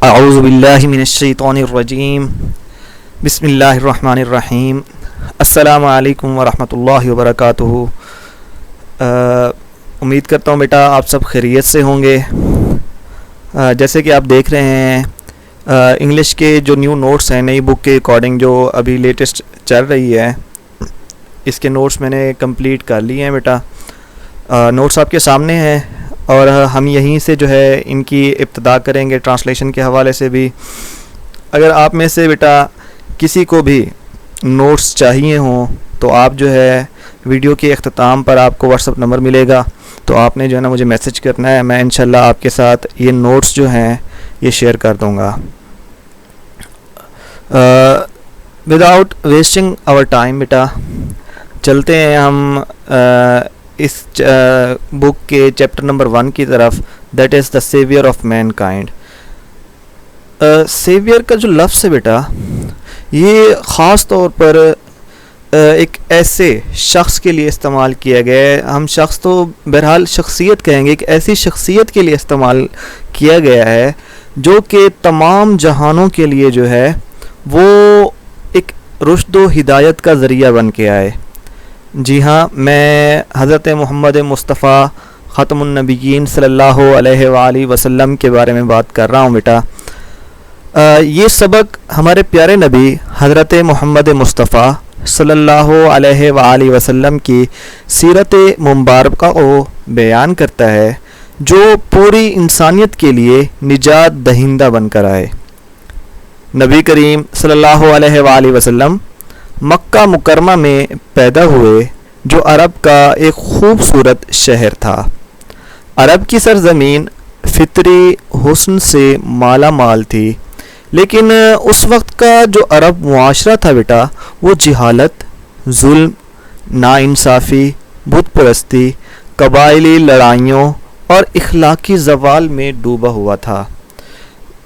اعوذ باللہ من الشیطان الرجیم بسم اللہ الرحمن الرحیم السلام علیکم ورحمۃ اللہ وبرکاتہ۔ امید کرتا ہوں بیٹا آپ سب خیریت سے ہوں گے۔ جیسے کہ آپ دیکھ رہے ہیں انگلش کے جو نیو نوٹس ہیں، نئی بک کے اکارڈنگ جو ابھی لیٹسٹ چل رہی ہے، اس کے نوٹس میں نے کمپلیٹ کر لیے ہیں بیٹا۔ نوٹس آپ کے سامنے ہیں اور ہم یہیں سے جو ہے ان کی ابتدا کریں گے ٹرانسلیشن کے حوالے سے بھی۔ اگر آپ میں سے بیٹا کسی کو بھی نوٹس چاہیے ہوں تو آپ جو ہے ویڈیو کے اختتام پر آپ کو واٹس ایپ نمبر ملے گا، تو آپ نے جو ہے نا مجھے میسج کرنا ہے، میں انشاءاللہ آپ کے ساتھ یہ نوٹس جو ہیں یہ شیئر کر دوں گا۔ وداؤٹ ویسٹنگ آور ٹائم بیٹا چلتے ہیں ہم اس بک کے چیپٹر نمبر 1 کی طرف، that is the saviour of mankind. Saviour کا جو لفظ ہے بیٹا، یہ خاص طور پر ایک ایسے شخص کے لیے استعمال کیا گیا ہے۔ ہم شخص تو بہرحال شخصیت کہیں گے، ایک ایسی شخصیت کے لیے استعمال کیا گیا ہے جو کہ تمام جہانوں کے لیے جو ہے وہ ایک رشد و ہدایت کا ذریعہ بن کے آئے۔ جی ہاں، میں حضرت محمد مصطفیٰ ختم النبیین صلی اللہ علیہ وآلہ وسلم کے بارے میں بات کر رہا ہوں بیٹا۔ یہ سبق ہمارے پیارے نبی حضرت محمد مصطفیٰ صلی اللہ علیہ وآلہ وسلم کی سیرت مبارکہ کو بیان کرتا ہے، جو پوری انسانیت کے لیے نجات دہندہ بن کر آئے۔ نبی کریم صلی اللہ علیہ وآلہ وسلم مکہ مکرمہ میں پیدا ہوئے، جو عرب کا ایک خوبصورت شہر تھا۔ عرب کی سرزمین فطری حسن سے مالا مال تھی، لیکن اس وقت کا جو عرب معاشرہ تھا بیٹا، وہ جہالت، ظلم، ناانصافی، بت پرستی، قبائلی لڑائیوں اور اخلاقی زوال میں ڈوبا ہوا تھا۔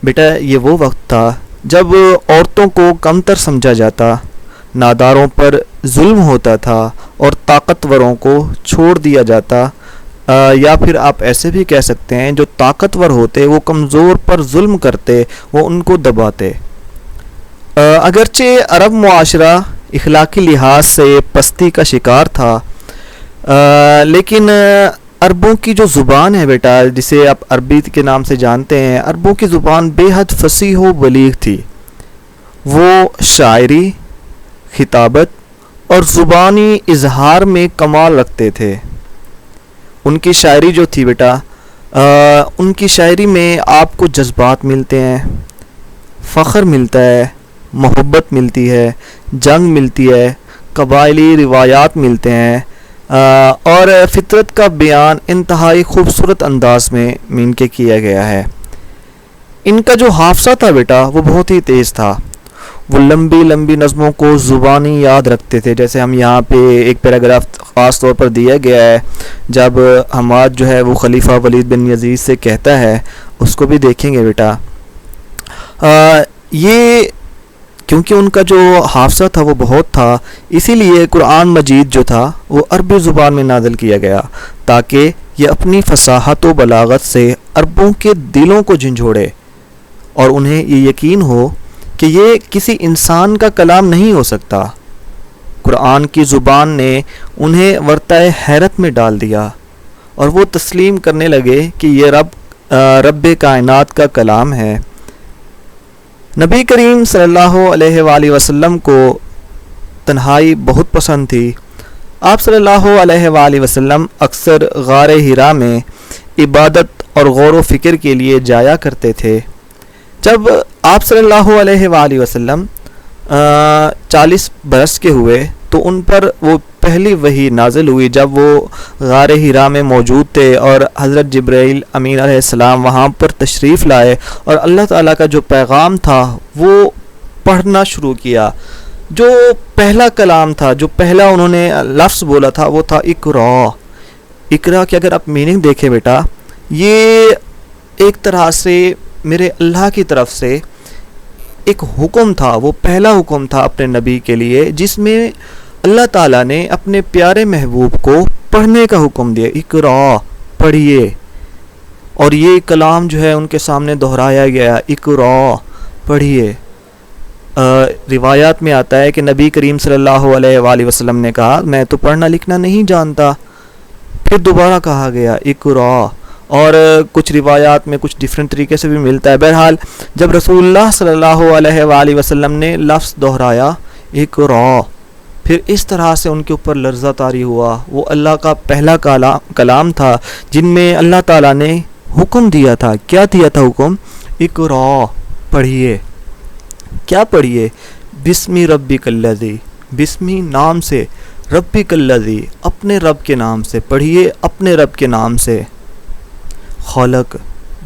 بیٹا یہ وہ وقت تھا جب عورتوں کو کمتر سمجھا جاتا، ناداروں پر ظلم ہوتا تھا اور طاقتوروں کو چھوڑ دیا جاتا، یا پھر آپ ایسے بھی کہہ سکتے ہیں جو طاقتور ہوتے وہ کمزور پر ظلم کرتے، وہ ان کو دباتے۔ اگرچہ عرب معاشرہ اخلاقی لحاظ سے پستی کا شکار تھا، لیکن عربوں کی جو زبان ہے بیٹا، جسے آپ عربی کے نام سے جانتے ہیں، عربوں کی زبان بے حد فصیح و بلیغ تھی۔ وہ شاعری، خطابت اور زبانی اظہار میں کمال رکھتے تھے۔ ان کی شاعری جو تھی بیٹا، ان کی شاعری میں آپ کو جذبات ملتے ہیں، فخر ملتا ہے، محبت ملتی ہے، جنگ ملتی ہے، قبائلی روایات ملتے ہیں، اور فطرت کا بیان انتہائی خوبصورت انداز میں ان کے کیا گیا ہے۔ ان کا جو حافظہ تھا بیٹا وہ بہت ہی تیز تھا۔ وہ لمبی لمبی نظموں کو زبانی یاد رکھتے تھے، جیسے ہم یہاں پہ ایک پیراگراف خاص طور پر دیا گیا ہے، جب حماد جو ہے وہ خلیفہ ولید بن یزید سے کہتا ہے، اس کو بھی دیکھیں گے بیٹا۔ یہ کیونکہ ان کا جو حافظہ تھا وہ بہت تھا، اسی لیے قرآن مجید جو تھا وہ عربی زبان میں نازل کیا گیا، تاکہ یہ اپنی فصاحت و بلاغت سے عربوں کے دلوں کو جھنجھوڑے اور انہیں یہ یقین ہو کہ یہ کسی انسان کا کلام نہیں ہو سکتا۔ قرآن کی زبان نے انہیں ورطۂ حیرت میں ڈال دیا اور وہ تسلیم کرنے لگے کہ یہ رب کائنات کا کلام ہے۔ نبی کریم صلی اللہ علیہ وآلہ وسلم کو تنہائی بہت پسند تھی۔ آپ صلی اللہ علیہ وآلہ وسلم اکثر غار حرا میں عبادت اور غور و فکر کے لیے جایا کرتے تھے۔ جب آپ صلی اللہ علیہ وآلہ وسلم 40 برس کے ہوئے تو ان پر وہ پہلی وحی نازل ہوئی، جب وہ غار حرا میں موجود تھے اور حضرت جبرائیل امین علیہ السلام وہاں پر تشریف لائے اور اللہ تعالیٰ کا جو پیغام تھا وہ پڑھنا شروع کیا۔ جو پہلا کلام تھا، جو پہلا انہوں نے لفظ بولا تھا وہ تھا اقرا۔ اقرا کی اگر آپ میننگ دیکھیں بیٹا، یہ ایک طرح سے میرے اللہ کی طرف سے ایک حکم تھا، وہ پہلا حکم تھا اپنے نبی کے لیے، جس میں اللہ تعالیٰ نے اپنے پیارے محبوب کو پڑھنے کا حکم دیا، اقرا، پڑھیے۔ اور یہ کلام جو ہے ان کے سامنے دہرایا گیا، اقرا، پڑھیے۔ روایات میں آتا ہے کہ نبی کریم صلی اللہ علیہ وآلہ وسلم نے کہا میں تو پڑھنا لکھنا نہیں جانتا، پھر دوبارہ کہا گیا اقرا، اور کچھ روایات میں کچھ ڈیفرنٹ طریقے سے بھی ملتا ہے۔ بہرحال جب رسول اللہ صلی اللہ علیہ وآلہ وسلم نے لفظ دہرایا اقرا، پھر اس طرح سے ان کے اوپر لرزہ طاری ہوا۔ وہ اللہ کا پہلا کلام تھا جن میں اللہ تعالیٰ نے حکم دیا تھا۔ کیا دیا تھا حکم؟ اقرا، پڑھیے۔ کیا پڑھیے؟ بسم ربک الذی، بسمی نام سے، ربک الذی اپنے رب کے نام سے، پڑھیے اپنے رب کے نام سے، خلق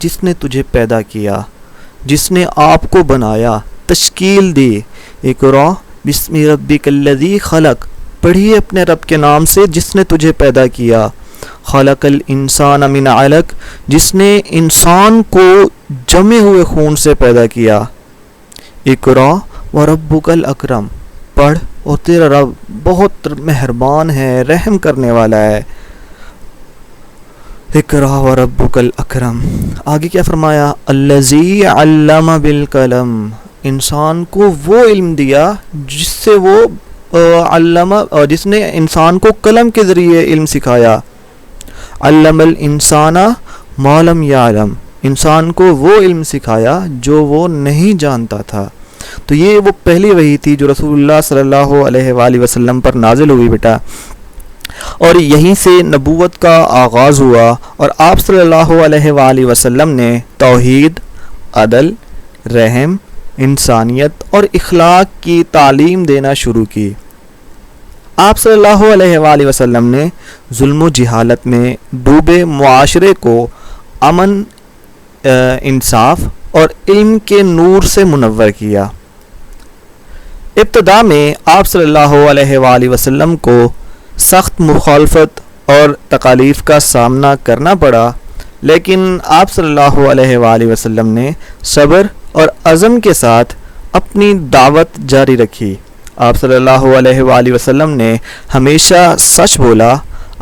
جس نے تجھے پیدا کیا، جس نے آپ کو بنایا، تشکیل دی۔ اقرا بسم ربک الذی خلق، پڑھیے اپنے رب کے نام سے جس نے تجھے پیدا کیا، خلق الانسان من علق، جس نے انسان کو جمے ہوئے خون سے پیدا کیا۔ اقرا وربک الاکرم، پڑھ اور تیرا رب بہت مہربان ہے، رحم کرنے والا ہے۔ اقرا وربک الاکرم، آگے کیا فرمایا؟ الذی علم بالقلم، انسان کو وہ علم دیا جس سے وہ علم، جس نے انسان کو قلم کے ذریعے علم سکھایا۔ علم الانسان ما لم یعلم، انسان کو وہ علم سکھایا جو وہ نہیں جانتا تھا۔ تو یہ وہ پہلی وحی تھی جو رسول اللہ صلی اللہ علیہ وآلہ وسلم پر نازل ہوئی بیٹا، اور یہیں سے نبوت کا آغاز ہوا، اور آپ صلی اللہ علیہ وآلہ وسلم نے توحید، عدل، رحم، انسانیت اور اخلاق کی تعلیم دینا شروع کی۔ آپ صلی اللہ علیہ وآلہ وسلم نے ظلم و جہالت میں ڈوبے معاشرے کو امن، انصاف اور علم کے نور سے منور کیا۔ ابتدا میں آپ صلی اللہ علیہ وآلہ وسلم کو سخت مخالفت اور تکالیف کا سامنا کرنا پڑا، لیکن آپ صلی اللہ علیہ وآلہ وسلم نے صبر اور عزم کے ساتھ اپنی دعوت جاری رکھی۔ آپ صلی اللہ علیہ وآلہ وسلم نے ہمیشہ سچ بولا،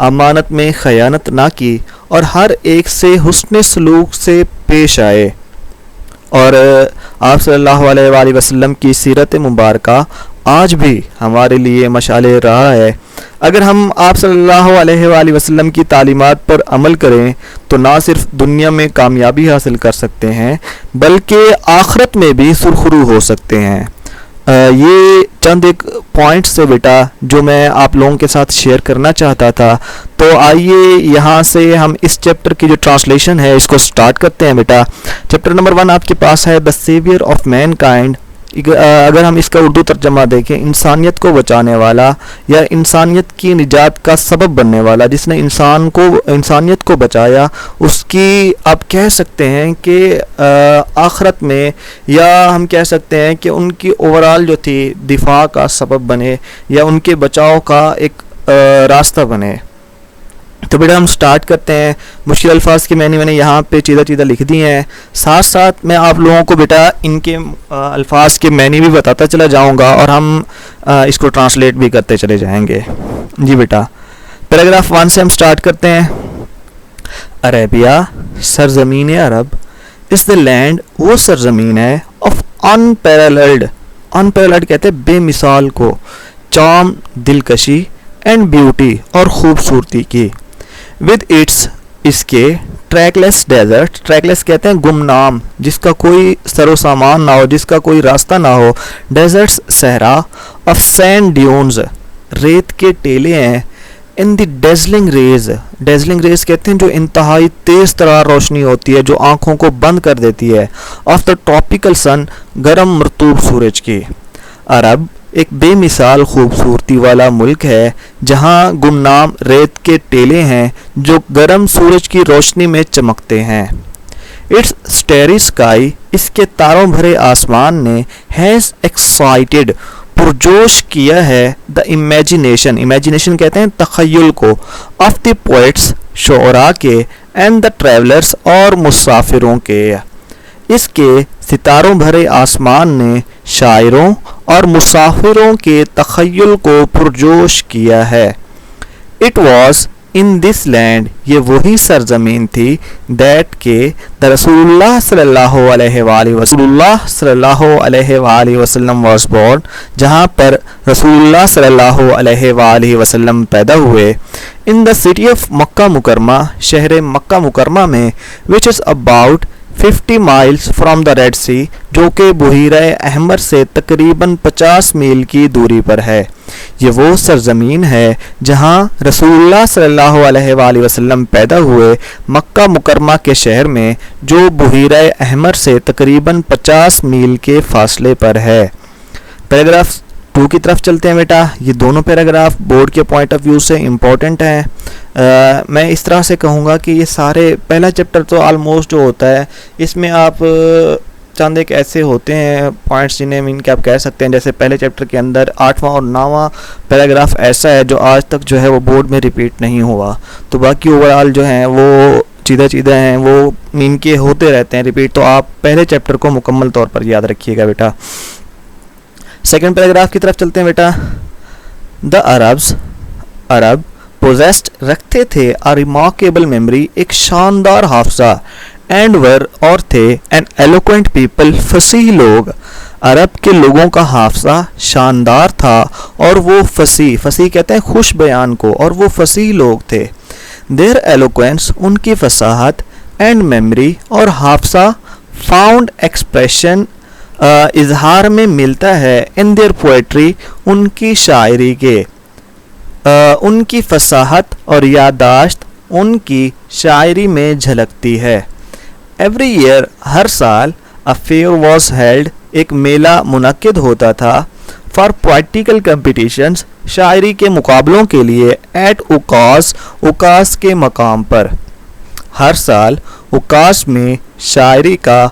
امانت میں خیانت نہ کی، اور ہر ایک سے حسن سلوک سے پیش آئے۔ اور آپ صلی اللہ علیہ وآلہ وسلم کی سیرت مبارکہ آج بھی ہمارے لیے مشعل راہ ہے۔ اگر ہم آپ صلی اللہ علیہ وآلہ وسلم کی تعلیمات پر عمل کریں تو نہ صرف دنیا میں کامیابی حاصل کر سکتے ہیں بلکہ آخرت میں بھی سرخرو ہو سکتے ہیں۔ یہ چند ایک پوائنٹس سے بیٹا جو میں آپ لوگوں کے ساتھ شیئر کرنا چاہتا تھا، تو آئیے یہاں سے ہم اس چیپٹر کی جو ٹرانسلیشن ہے اس کو سٹارٹ کرتے ہیں بیٹا۔ چیپٹر نمبر 1 آپ کے پاس ہے دا سیویئر آف مین کائنڈ۔ اگر ہم اس کا اردو ترجمہ دیکھیں، انسانیت کو بچانے والا یا انسانیت کی نجات کا سبب بننے والا، جس نے انسانیت کو بچایا، اس کی آپ کہہ سکتے ہیں کہ آخرت میں، یا ہم کہہ سکتے ہیں کہ ان کی اوورال جو تھی دفاع کا سبب بنے یا ان کے بچاؤ کا ایک راستہ بنے۔ تو بیٹا ہم سٹارٹ کرتے ہیں۔ مشکل الفاظ کی میں نے یہاں پہ چیزیں لکھ دی ہیں، ساتھ ساتھ میں آپ لوگوں کو بیٹا ان کے الفاظ کے معنی بھی بتاتا چلا جاؤں گا، اور ہم اس کو ٹرانسلیٹ بھی کرتے چلے جائیں گے۔ جی بیٹا پیراگراف 1 سے ہم سٹارٹ کرتے ہیں۔ عربیہ، سرزمین عرب، اس دا لینڈ، وہ سرزمین ہے، آف unparalleled کہتے ہیں بے مثال کو، چارم، دلکشی، اینڈ بیوٹی اور خوبصورتی کی، ود اٹس، اس کے، ٹریکلیس ڈیزرٹ، ٹریکلیس کہتے ہیں گمنام، جس کا کوئی سر و سامان نہ ہو، جس کا کوئی راستہ نہ ہو، ڈیزرٹس صحرا، آف سینڈ ڈیونز، ریت کے ٹیلے ہیں، ان دی ڈیزلنگ ریز کہتے ہیں جو انتہائی تیز طرح روشنی ہوتی ہے، جو آنکھوں کو بند کر دیتی ہے، آف دا ٹراپیکل سن، گرم مرطوب سورج کی۔ عرب ایک بے مثال خوبصورتی والا ملک ہے جہاں گمنام ریت کے ٹیلے ہیں جو گرم سورج کی روشنی میں چمکتے ہیں۔ اٹس اسٹیری اسکائی، اس کے تاروں بھرے آسمان نے، ہیز ایکسائٹیڈ، پرجوش کیا ہے، دا امیجینیشن کہتے ہیں تخیل کو، آف دی پوئٹس، شعراء کے، اینڈ دا ٹریولرس، اور مسافروں کے۔ اس کے ستاروں بھرے آسمان نے شاعروں اور مسافروں کے تخیل کو پرجوش کیا ہے۔ It was in this land, یہ وہی سرزمین تھی that کہ the رسول صلی اللہ علیہ وسلم was born, جہاں پر رسول اللہ صلی اللہ علیہ وآلہ وسلم پیدا ہوئے. in the city of مکہ مکرمہ, شہر مکہ مکرمہ میں, which is about 50 miles from the Red Sea, جو کہ بحیرہ احمر سے تقریباً 50 میل کی دوری پر ہے. یہ وہ سرزمین ہے جہاں رسول اللہ صلی اللہ علیہ وآلہ وسلم پیدا ہوئے, مکہ مکرمہ کے شہر میں, جو بحیرہ احمر سے تقریباً 50 میل کے فاصلے پر ہے. پیراگراف 2 کی طرف چلتے ہیں بیٹا. یہ دونوں پیراگراف بورڈ کے پوائنٹ آف ویو سے امپورٹنٹ ہیں. میں اس طرح سے کہوں گا کہ یہ سارے, پہلا چیپٹر تو آلموسٹ جو ہوتا ہے اس میں آپ چند ایک ایسے ہوتے ہیں پوائنٹس جنہیں مین کہ آپ کہہ سکتے ہیں, جیسے پہلے چیپٹر کے اندر 8واں اور 9واں پیراگراف ایسا ہے جو آج تک جو ہے وہ بورڈ میں ریپیٹ نہیں ہوا, تو باقی اوورآل جو ہیں وہ چیدہ ہیں, وہ مین کے ہوتے رہتے ہیں ریپیٹ. تو آپ پہلے چیپٹر کو مکمل طور پر یاد رکھیے گا بیٹا. سیکنڈ پیراگراف کی طرف چلتے ہیں بیٹا. عرب possessed رکھتے تھے a remarkable memory, ایک شاندار حافظہ, and were اور تھے an eloquent people, فصیح لوگ. عرب کے لوگوں کا حافظہ شاندار تھا اور وہ فصیح کہتے ہیں خوش بیان کو, اور وہ فصیح لوگ تھے. their eloquence, ان کی فصاحت, and memory اور حافظہ, found expression اظہار میں ملتا ہے in their poetry, ان کی شاعری کے. ان کی فصاحت اور یادداشت ان کی شاعری میں جھلکتی ہے. ایوری ایئر, ہر سال, a fair was held, ایک میلہ منعقد ہوتا تھا, for poetical competitions, شاعری کے مقابلوں کے لیے, at اوکاس کے مقام پر. ہر سال اوکاس میں شاعری کا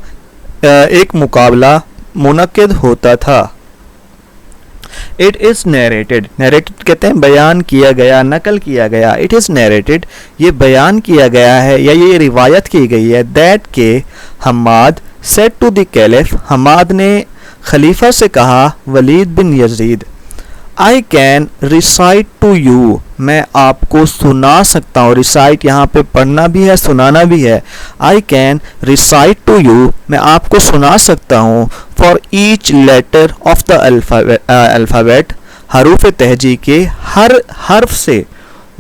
ایک مقابلہ منعقد ہوتا تھا. It is narrated کہتے ہیں بیان کیا گیا, نقل کیا گیا. It is narrated, یہ بیان کیا گیا ہے یا یہ روایت کی گئی ہے, that کہ Hammad said to the caliph, Hammad نے خلیفہ سے کہا, ولید bin Yazid, I can recite to you, میں آپ کو سنا سکتا ہوں. recite یہاں پہ پڑھنا بھی ہے, سنانا بھی ہے. I can recite to you, میں آپ کو سنا سکتا ہوں. for each letter of the alphabet, حروف تہجی کے ہر حرف سے,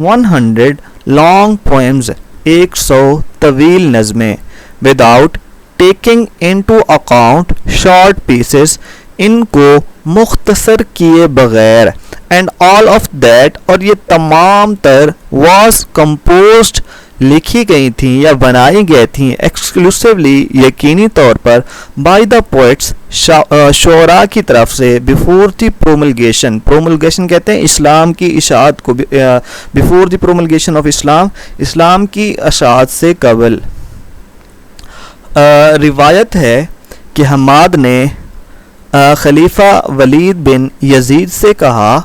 100 long poems, 100 طویل نظمیں, without taking into account short pieces, ان کو مختصر کیے بغیر. and all of that, اور یہ تمام تر, was composed, لکھی گئی تھیں یا بنائی گئی تھیں, exclusively, یقینی طور پر, by the poets, شعراء کی طرف سے, before the promulgation کہتے ہیں اسلام کی اشاعت کو, before the promulgation of اسلام کی اشاعت سے قبل. روایت ہے کہ حماد نے خلیفہ ولید بن یزید سے کہا,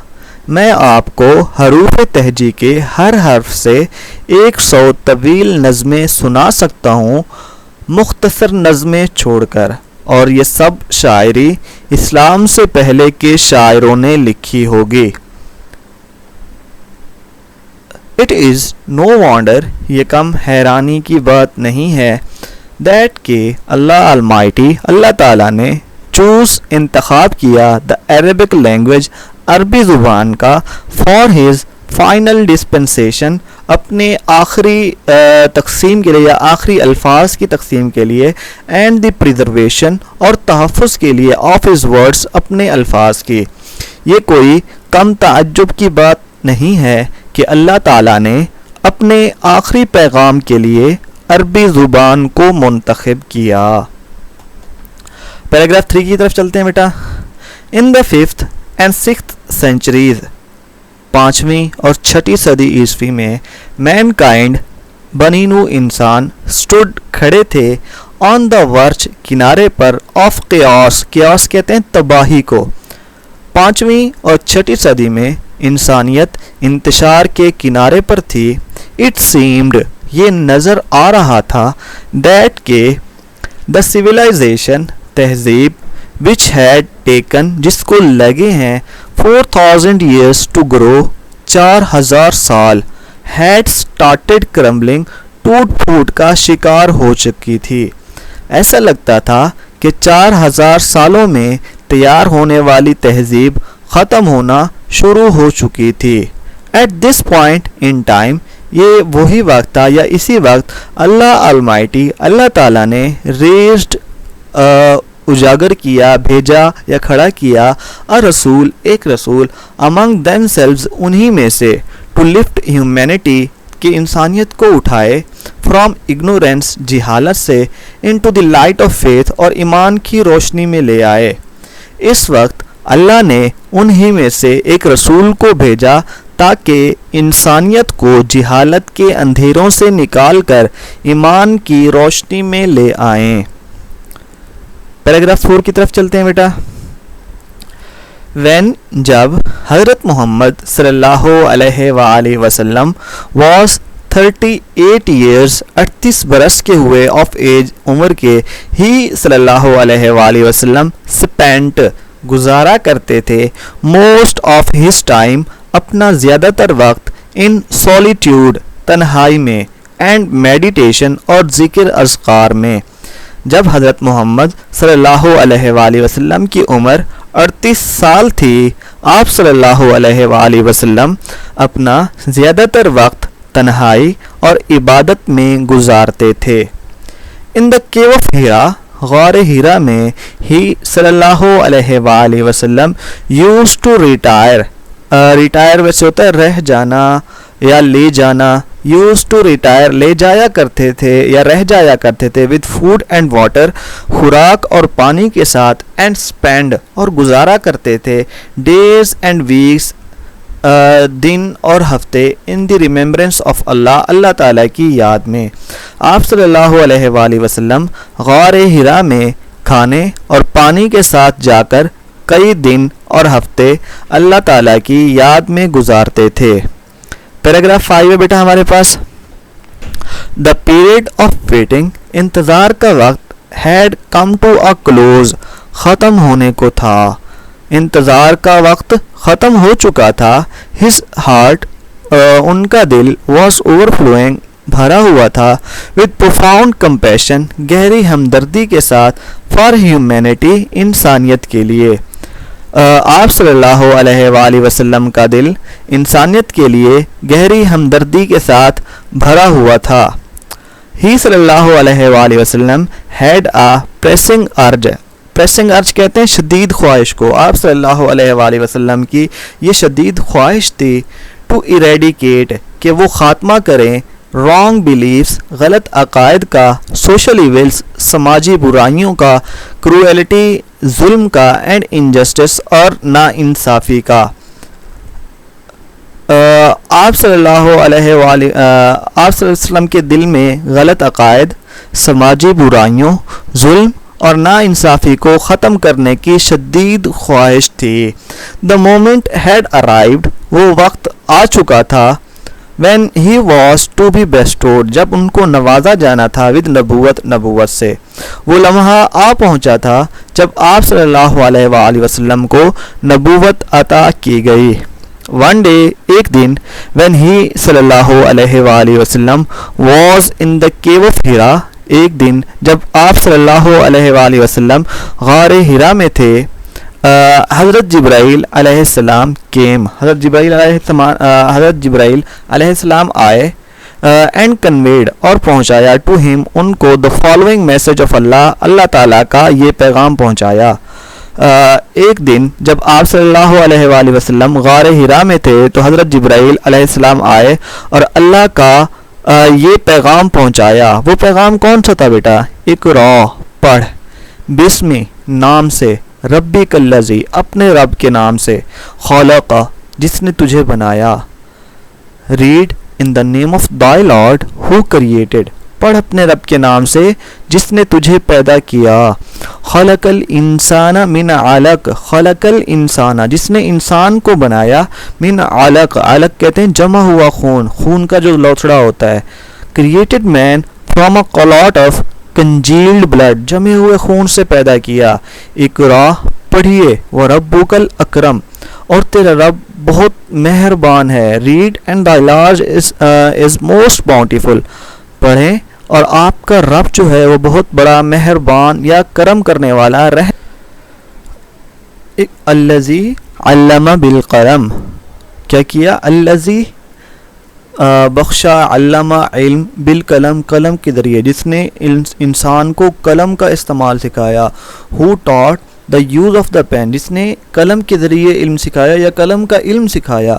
میں آپ کو حروف تہجی کے ہر حرف سے 100 طویل نظمیں سنا سکتا ہوں, مختصر نظمیں چھوڑ کر, اور یہ سب شاعری اسلام سے پہلے کے شاعروں نے لکھی ہوگی. It is no wonder, یہ کم حیرانی کی بات نہیں ہے, that کہ اللہ Almighty, اللہ تعالیٰ نے, چوز انتخاب کیا, the Arabic language, عربی زبان کا, for his final dispensation, اپنے آخری تقسیم کے لیے یا آخری الفاظ کی تقسیم کے لیے, and the preservation, اور تحفظ کے لیے, of his words, اپنے الفاظ کی. یہ کوئی کم تعجب کی بات نہیں ہے کہ اللہ تعالیٰ نے اپنے آخری پیغام کے لیے عربی زبان کو منتخب کیا. پیراگراف 3 کی طرف چلتے ہیں بیٹا. in the 5th and 6th centuries, 5ویں اور 6ٹھی صدی عیسوی میں, مین کائنڈ, بنی نو انسان, stood, کھڑے تھے, on the verge, کنارے پر, of chaos کہتے ہیں تباہی کو. 5ویں اور 6ٹھی صدی میں انسانیت انتشار کے کنارے پر تھی. it seemed, یہ نظر آ رہا تھا, that کہ the civilization, تہذیب, which had taken, جس کو لگے ہیں 4000 years to grow, 4000 سال, had started crumbling, ٹوٹ پھوٹ کا شکار ہو چکی تھی. ایسا لگتا تھا کہ 4000 سالوں میں تیار ہونے والی تہذیب ختم ہونا شروع ہو چکی تھی. At this point in time, یہ وہی وقت تھا یا اسی وقت اللہ المائٹی اللہ تعالیٰ نے ریزڈ اجاگر کیا، بھیجا یا کھڑا کیا رسول، ایک رسول امنگ دیم سیلوز، انہی میں سے، ٹو لفٹ ہیومینٹی، کہ انسانیت کو اٹھائے، فرام اگنورینس، جہالت سے، into the light of faith, اور ایمان کی روشنی میں لے آئے. اس وقت اللہ نے انہی میں سے ایک رسول کو بھیجا تاکہ انسانیت کو جہالت کے اندھیروں سے نکال کر ایمان کی روشنی میں لے آئیں. پیراگراف 4 کی طرف چلتے ہیں بیٹا. when، جب حضرت محمد صلی اللہ علیہ وآلہ وسلم was 38 years، 38 برس کے ہوئے، آف ایج، عمر کے، ہی صلی اللہ علیہ وآلہ وسلم spent، گزارا کرتے تھے، most of his time، اپنا زیادہ تر وقت، in solitude، تنہائی میں، and meditation، اور ذکر اذکار میں. جب حضرت محمد صلی اللہ علیہ وآلہ وسلم کی عمر 38 سال تھی، آپ صلی اللہ علیہ وآلہ وسلم اپنا زیادہ تر وقت تنہائی اور عبادت میں گزارتے تھے. ان دا کیو آف ہیرا، غار ہیرا میں، ہی صلی اللہ علیہ وآلہ وسلم یوز ٹو ریٹائر، ریٹائر ویسے ہوتا ہے رہ جانا یا لے جانا، یوز ٹو ریٹائر، لے جایا کرتے تھے یا رہ جایا کرتے تھے، ود فوڈ اینڈ واٹر، خوراک اور پانی کے ساتھ، اینڈ اسپینڈ، اور گزارا کرتے تھے، ڈیز اینڈ ویکس، دن اور ہفتے، ان دی ریممبرنس آف اللہ، اللہ تعالیٰ کی یاد میں. آپ صلی اللہ علیہ وآلہ وسلم غار ہرا میں کھانے اور پانی کے ساتھ جا کر کئی دن اور ہفتے اللہ تعالیٰ کی یاد میں گزارتے تھے. پیراگراف 5 ہے بیٹا ہمارے پاس. دا پیریڈ آف ویٹنگ، انتظار کا وقت، had come to a close, ختم ہونے کو تھا، انتظار کا وقت ختم ہو چکا تھا. ہز ہارٹ، ان کا دل، واز اوور فلوئنگ، بھرا ہوا تھا، ود پروفاؤنڈ کمپیشن، گہری ہمدردی کے ساتھ، فار ہیومینٹی، انسانیت کے لیے. آپ صلی اللہ علیہ وآلہ وسلم کا دل انسانیت کے لیے گہری ہمدردی کے ساتھ بھرا ہوا تھا. ہی صلی اللہ علیہ وآلہ وسلم ہیڈ آ پریسنگ ارج، پریسنگ ارج کہتے ہیں شدید خواہش کو. آپ صلی اللہ علیہ وآلہ وسلم کی یہ شدید خواہش تھی، ٹو ایریڈیکیٹ، کہ وہ خاتمہ کریں، رانگ بلیفس، غلط عقائد کا، سوشل ایونٹس، سماجی برائیوں کا، کروئلٹی، ظلم کا، اینڈ انجسٹس، اور نا انصافی کا. آپ صلی اللہ علیہ وسلم کے دل میں غلط عقائد، سماجی برائیوں، ظلم اور نا انصافی کو ختم کرنے کی شدید خواہش تھی. دا مومنٹ ہیڈ ارائیوڈ، وہ وقت آ چکا تھا، when he was to be bestowed، جب ان کو نوازا جانا تھا، ود نبوت، نبوت سے. وہ لمحہ آ پہنچا تھا جب آپ صلی اللہ علیہ وآلہ وسلم کو نبوت عطا کی گئی. one day، ایک دن، when he صلی اللہ علیہ وآلہ وسلم was in the cave of Hira، ایک دن جب آپ صلی اللہ علیہ وآلہ وسلم غار ہرا میں تھے، حضرت جبرائیل علیہ السلام کیم، حضرت جبرائیل علیہ السلام آئے، اینڈ کنویڈ، اور پہنچایا، ٹو ہم، ان کو، دا فالوئنگ میسج آف اللہ، اللہ تعالیٰ کا یہ پیغام پہنچایا. ایک دن جب آپ صلی اللہ علیہ وآلہ وسلم غار ہرا میں تھے تو حضرت جبرائیل علیہ السلام آئے اور اللہ کا یہ پیغام پہنچایا. وہ پیغام کون سا تھا بیٹا؟ اقرا، پڑھ، بسمی، نام سے، ربی کلذی، اپنے رب کے نام سے، خلق، جس نے تجھے بنایا، read in the name of thy lord who created، پڑھ اپنے رب کے نام سے جس نے تجھے پیدا کیا. خلق الانسان من علق، خلق الانسان، جس نے انسان کو بنایا، من علق، علق کہتے ہیں جمع ہوا خون، خون کا جو لوتھڑا ہوتا ہے. created man from a clot of congealed blood، جمے ہوئے خون سے پیدا کیا. اقرا، پڑھیے، وربک الاکرم، اور تیرا رب بہت مہربان ہے. Read and the large is most bountiful. پڑھیں اور آپ کا رب جو ہے وہ بہت بڑا مہربان یا کرم کرنے والا الذی علم بالقلم. کیا کیا؟ الذی بخشا، علم علم، بالقلم قلم کے ذریعے، جس نے انسان کو قلم کا استعمال سکھایا. who taught the use of the pen، جس نے قلم کے ذریعے علم سکھایا یا قلم کا علم سکھایا.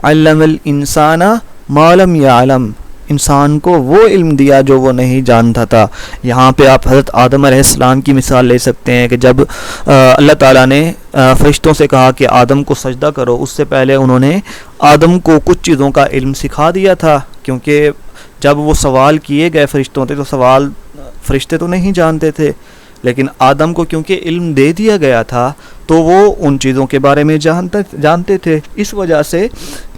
علم الانسان ما لم يعلم، انسان کو وہ علم دیا جو وہ نہیں جانتا تھا. یہاں پہ آپ حضرت آدم علیہ السلام کی مثال لے سکتے ہیں کہ جب اللہ تعالیٰ نے فرشتوں سے کہا کہ آدم کو سجدہ کرو، اس سے پہلے انہوں نے آدم کو کچھ چیزوں کا علم سکھا دیا تھا، کیونکہ جب وہ سوال کیے گئے فرشتوں سے تو سوال فرشتے تو نہیں جانتے تھے، لیکن آدم کو کیونکہ علم دے دیا گیا تھا تو وہ ان چیزوں کے بارے میں جانتے تھے. اس وجہ سے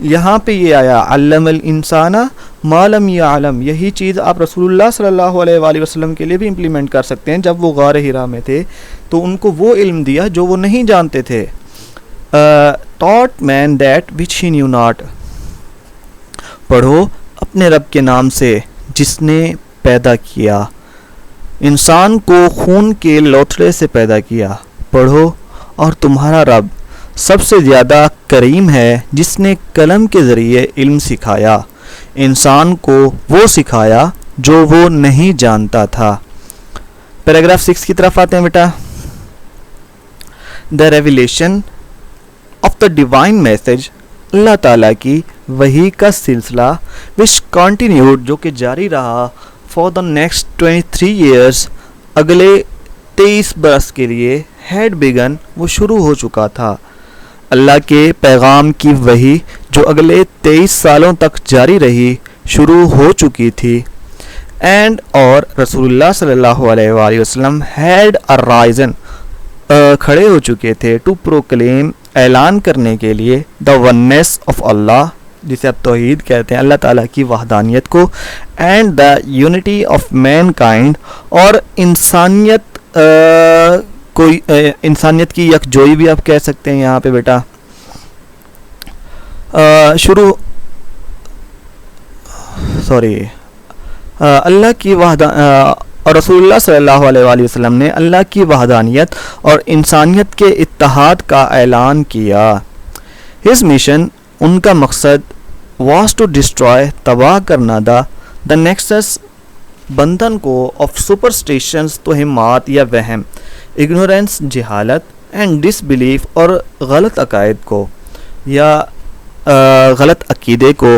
یہاں پہ یہ آیا علم الانسان ما لم یعلم. یہی چیز آپ رسول اللہ صلی اللہ علیہ وآلہ وسلم کے لیے بھی امپلیمنٹ کر سکتے ہیں. جب وہ غار حرا میں تھے تو ان کو وہ علم دیا جو وہ نہیں جانتے تھے. taught man that which he knew not. پڑھو اپنے رب کے نام سے جس نے پیدا کیا. انسان کو خون کے لوتھڑے سے پیدا کیا. پڑھو اور تمہارا رب سب سے زیادہ کریم ہے جس نے قلم کے ذریعے علم سکھایا. انسان کو وہ سکھایا جو وہ نہیں جانتا تھا. پیراگراف 6 کی طرف آتے ہیں بیٹا. The revelation of the divine message, اللہ تعالیٰ کی وحی کا سلسلہ which continued، جو کہ جاری رہا for the next 23 years، اگلے 23 برس کے لیے had begun، وہ شروع ہو چکا تھا. اللہ کے پیغام کی وحی جو اگلے 23 سالوں تک جاری رہی شروع ہو چکی تھی. اینڈ اور رسول اللہ صلی اللہ علیہ وآلہ وسلم had arisen، کھڑے ہو چکے تھے ٹو پروکلیم، اعلان کرنے کے لیے دا ونیس آف اللہ، جسے آپ توحید کہتے ہیں، اللہ تعالیٰ کی وحدانیت کو. And the unity of mankind, اور انسانیت کی یکجوئی بھی آپ کہہ سکتے ہیں یہاں پہ بیٹا. اللہ کی اور رسول اللہ صلی اللہ علیہ وآلہ وسلم نے اللہ کی وحدانیت اور انسانیت کے اتحاد کا اعلان کیا. ہز مشن، ان کا مقصد was to destroy، تباہ کرنا دا نیکسس، بندھن کو، آف سپرسٹیشنز، توہمات یا وہم، اگنورینس، جہالت، اینڈ ڈس بلیف، اور غلط عقائد کو یا غلط عقیدے کو.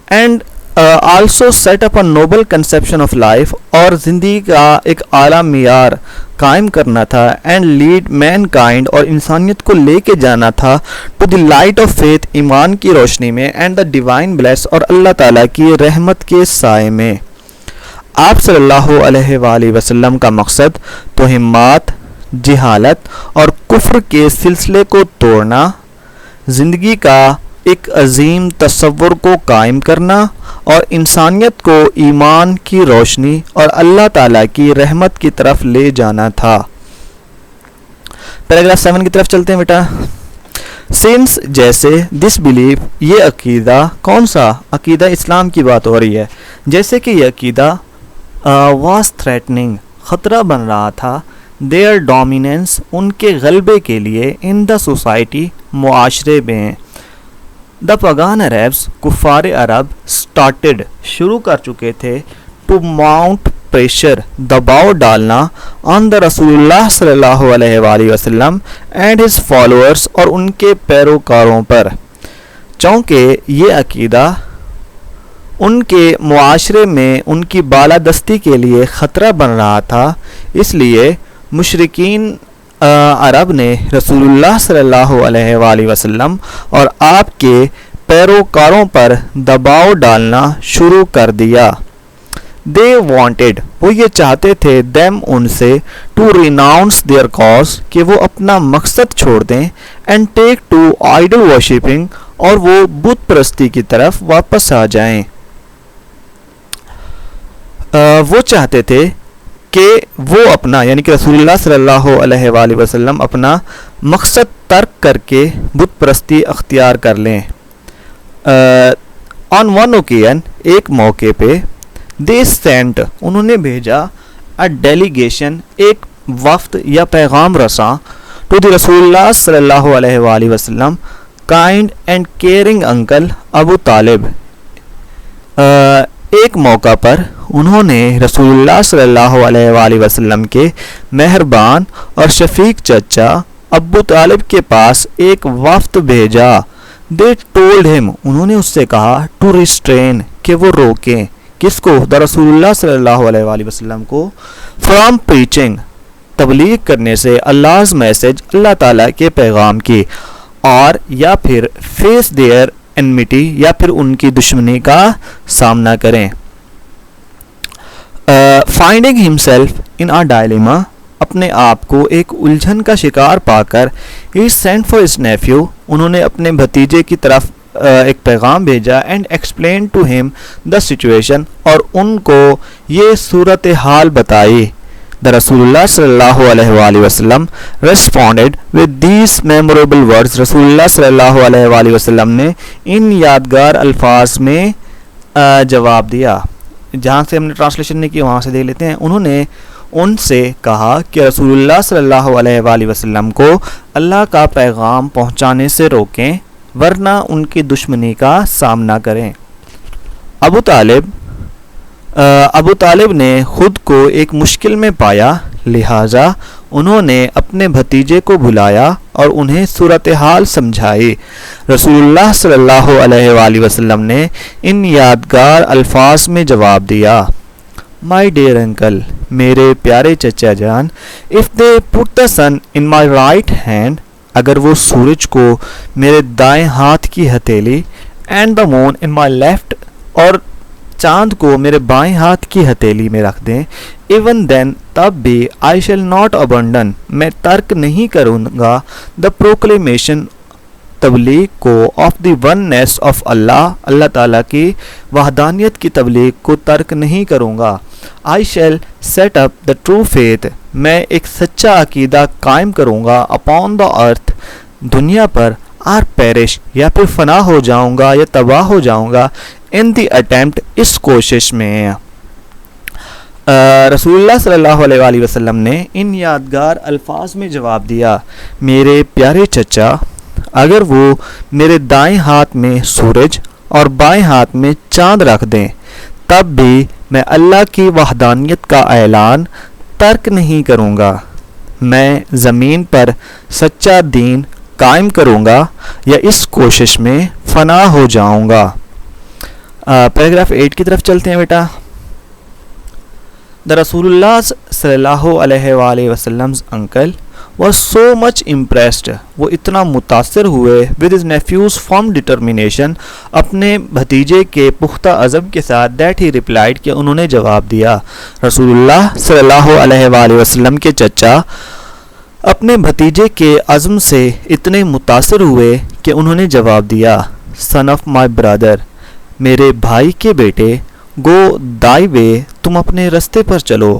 And also set up a noble conception of life, اور زندگی کا ایک اعلیٰ معیار قائم کرنا تھا. اینڈ لیڈ مین کائنڈ، اور انسانیت کو لے کے جانا تھا to the light of faith, ایمان کی روشنی میں. اینڈ دا ڈیوائن بلیس، اور اللہ تعالیٰ کی رحمت کے سائے میں. آپ صلی اللہ علیہ وآلہ وسلم کا مقصد توہمات، جہالت اور کفر کے سلسلے کو توڑنا، زندگی کا ایک عظیم تصور کو قائم کرنا، اور انسانیت کو ایمان کی روشنی اور اللہ تعالیٰ کی رحمت کی طرف لے جانا تھا. پیراگراف 7 کی طرف چلتے ہیں بیٹا. سنس، جیسے، دس بلیف، یہ عقیدہ، کون سا عقیدہ؟ اسلام کی بات ہو رہی ہے. جیسے کہ یہ عقیدہ واز تھریٹننگ، خطرہ بن رہا تھا، دیئر ڈومیننس، ان کے غلبے کے لیے، ان دا سوسائٹی، معاشرے میں. دا پگان عربس، کفار عرب، سٹارٹڈ، شروع کر چکے تھے، ٹو ماؤنٹ پریشر، دباؤ ڈالنا، آن دا رسول اللہ صلی اللہ علیہ وآلہ وسلم اینڈ ہز فالوورس، اور ان کے پیروکاروں پر. چونکہ یہ عقیدہ ان کے معاشرے میں ان کی بالادستی کے لیے خطرہ بن رہا تھا، اس لیے مشرکین عرب نے رسول اللہ صلی اللہ علیہ وآلہ وسلم اور آپ کے پیروکاروں پر دباؤ ڈالنا شروع کر دیا. دے وانٹیڈ، وہ یہ چاہتے تھے، دیم، ان سے، ٹو ریناؤنس دیئر کاز، کہ وہ اپنا مقصد چھوڑ دیں، and take to idol worshipping, اور وہ بت پرستی کی طرف واپس آ جائیں. وہ چاہتے تھے کہ وہ اپنا، یعنی کہ رسول اللہ صلی اللہ علیہ وآلہ وسلم اپنا مقصد ترک کر کے بت پرستی اختیار کر لیں. آن ون اوکیزن ایک موقع پہ دے سینٹ انہوں نے بھیجا اے ڈیلیگیشن ایک وفد یا پیغام رساں ٹو دی رسول اللہ صلی اللہ علیہ وآلہ وسلم کائنڈ اینڈ کیئرنگ انکل ابو طالب. ایک موقع پر انہوں نے رسول اللہ صلی اللہ علیہ وآلہ وسلم کے مہربان اور شفیق چچا ابو طالب کے پاس ایک وفد بھیجا. دے ٹولڈ ہم انہوں نے اس سے کہا ٹو ریسٹرین کہ وہ روکیں کس کو؟ دا رسول اللہ صلی اللہ علیہ وآلہ وسلم کو فرام پریچنگ تبلیغ کرنے سے اللہ's میسج اللہ تعالیٰ کے پیغام کی، اور یا پھر فیس دیئر انمیٹی یا پھر ان کی دشمنی کا سامنا کریں. Finding himself in a dilemma اپنے آپ کو ایک الجھن کا شکار پا کر ہی سینٹ فار ہز نیفیو انہوں نے اپنے بھتیجے کی طرف ایک پیغام بھیجا اینڈ ایکسپلین ٹو ہم دا سچویشن اور ان کو یہ صورتحال بتائی. دا رسول اللہ صلی اللہ علیہ وآلہ وسلم responded with these memorable words رسول اللہ صلی اللہ علیہ وآلہ وسلم نے ان یادگار الفاظ میں جواب دیا. جہاں سے ہم نے ٹرانسلیشن نہیں کی وہاں سے دیکھ لیتے ہیں. انہوں نے ان سے کہا کہ رسول اللہ صلی اللہ علیہ وآلہ وسلم کو اللہ کا پیغام پہنچانے سے روکیں ورنہ ان کی دشمنی کا سامنا کریں. ابو طالب نے خود کو ایک مشکل میں پایا، لہٰذا انہوں نے اپنے بھتیجے کو بلایا اور انہیں صورتحال سمجھائی. رسول اللہ صلی اللہ علیہ وآلہ وسلم نے ان یادگار الفاظ میں جواب دیا. مائی ڈیئر انکل میرے پیارے چچا جان، if they put the sun in my right hand اگر وہ سورج کو میرے دائیں ہاتھ کی ہتھیلی and the moon in my left اور چاند کو میرے بائیں ہاتھ کی ہتھیلی میں رکھ دیں، ایون دین تب بھی آئی شیل ناٹ ابنڈن میں ترک نہیں کروں گا دا پروکلیمیشن تبلیغ کو آف دی وننیس آف اللہ تعالیٰ کی وحدانیت کی تبلیغ کو ترک نہیں کروں گا. I shall set up the true faith میں ایک سچا عقیدہ قائم کروں گا اپون دا ارتھ دنیا پر، آر پیرش یا پھر فنا ہو جاؤں گا یا تباہ ہو جاؤں گا، ان دی اٹیمپٹ اس کوشش میں. رسول اللہ صلی اللہ علیہ وآلہ وسلم نے ان یادگار الفاظ میں جواب دیا. میرے پیارے چچا اگر وہ میرے دائیں ہاتھ میں سورج اور بائیں ہاتھ میں چاند رکھ دیں تب بھی میں اللہ کی وحدانیت کا اعلان ترک نہیں کروں گا. میں زمین پر سچا دین قائم کروں گا یا اس کوشش میں فنا ہو جاؤں گا. پیراگراف 8 کی طرف چلتے ہیں بیٹا. دا رسول اللہ صلی اللہ علیہ وآلہ وسلم uncle was so much impressed وہ اتنا متاثر ہوئے with his nephew's firm determination اپنے بھتیجے کے پختہ عزم کے ساتھ that he replied کہ انہوں نے جواب دیا. رسول اللہ صلی اللہ علیہ وآلہ وسلم کے چچا اپنے بھتیجے کے عزم سے اتنے متاثر ہوئے کہ انہوں نے جواب دیا. son of my brother میرے بھائی کے بیٹے go thy way تم اپنے رستے پر چلو.